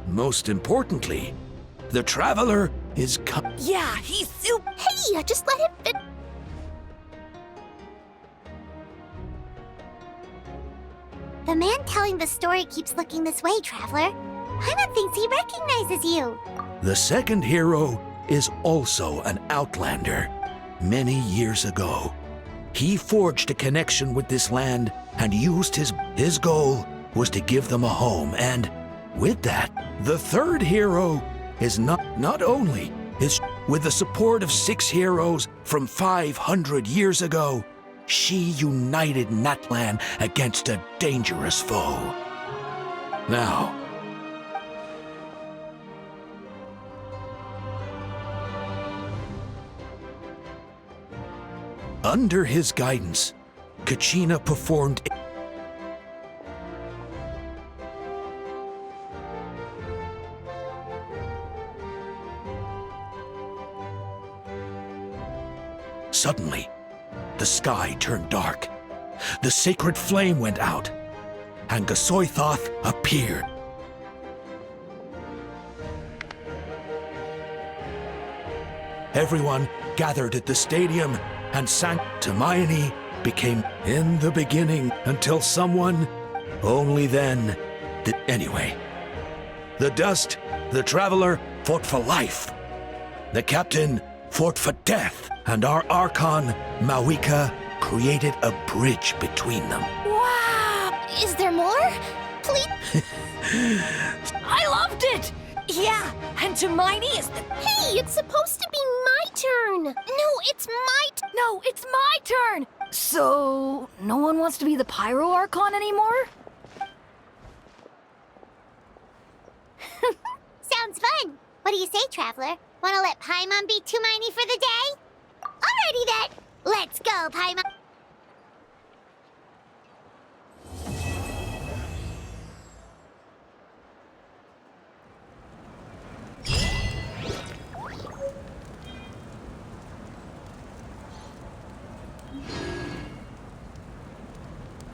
Most importantly, the Traveler is Yeah, he's super... Hey, just let him fit... The man telling the story keeps looking this way, Traveler. Paimon thinks he recognizes you. The second hero is also an outlander. Many years ago, he forged a connection with this land and used his goal was to give them a home, and with that, the third hero is not only is with the support of 6 heroes from 500 years ago, she united Natlan against a dangerous foe. Now, under his guidance, Kachina performed Suddenly, the sky turned dark. The sacred flame went out, and Gasoithoth appeared. Everyone gathered at the stadium, and Sanctimony became in the beginning until someone, only then, did. Anyway, the Dust, the Traveler, fought for life. The captain fought for death, and our archon, Mawika, created a bridge between them. Wow! Is there more? Please? I loved it! Yeah, and to mine is... Hey, it's supposed to be my turn! No, it's my turn! So, no one wants to be the Pyro Archon anymore? Sounds fun. What do you say, Traveler? Wanna let Paimon be Two-Miney for the day? Alrighty then. Let's go, Paimon.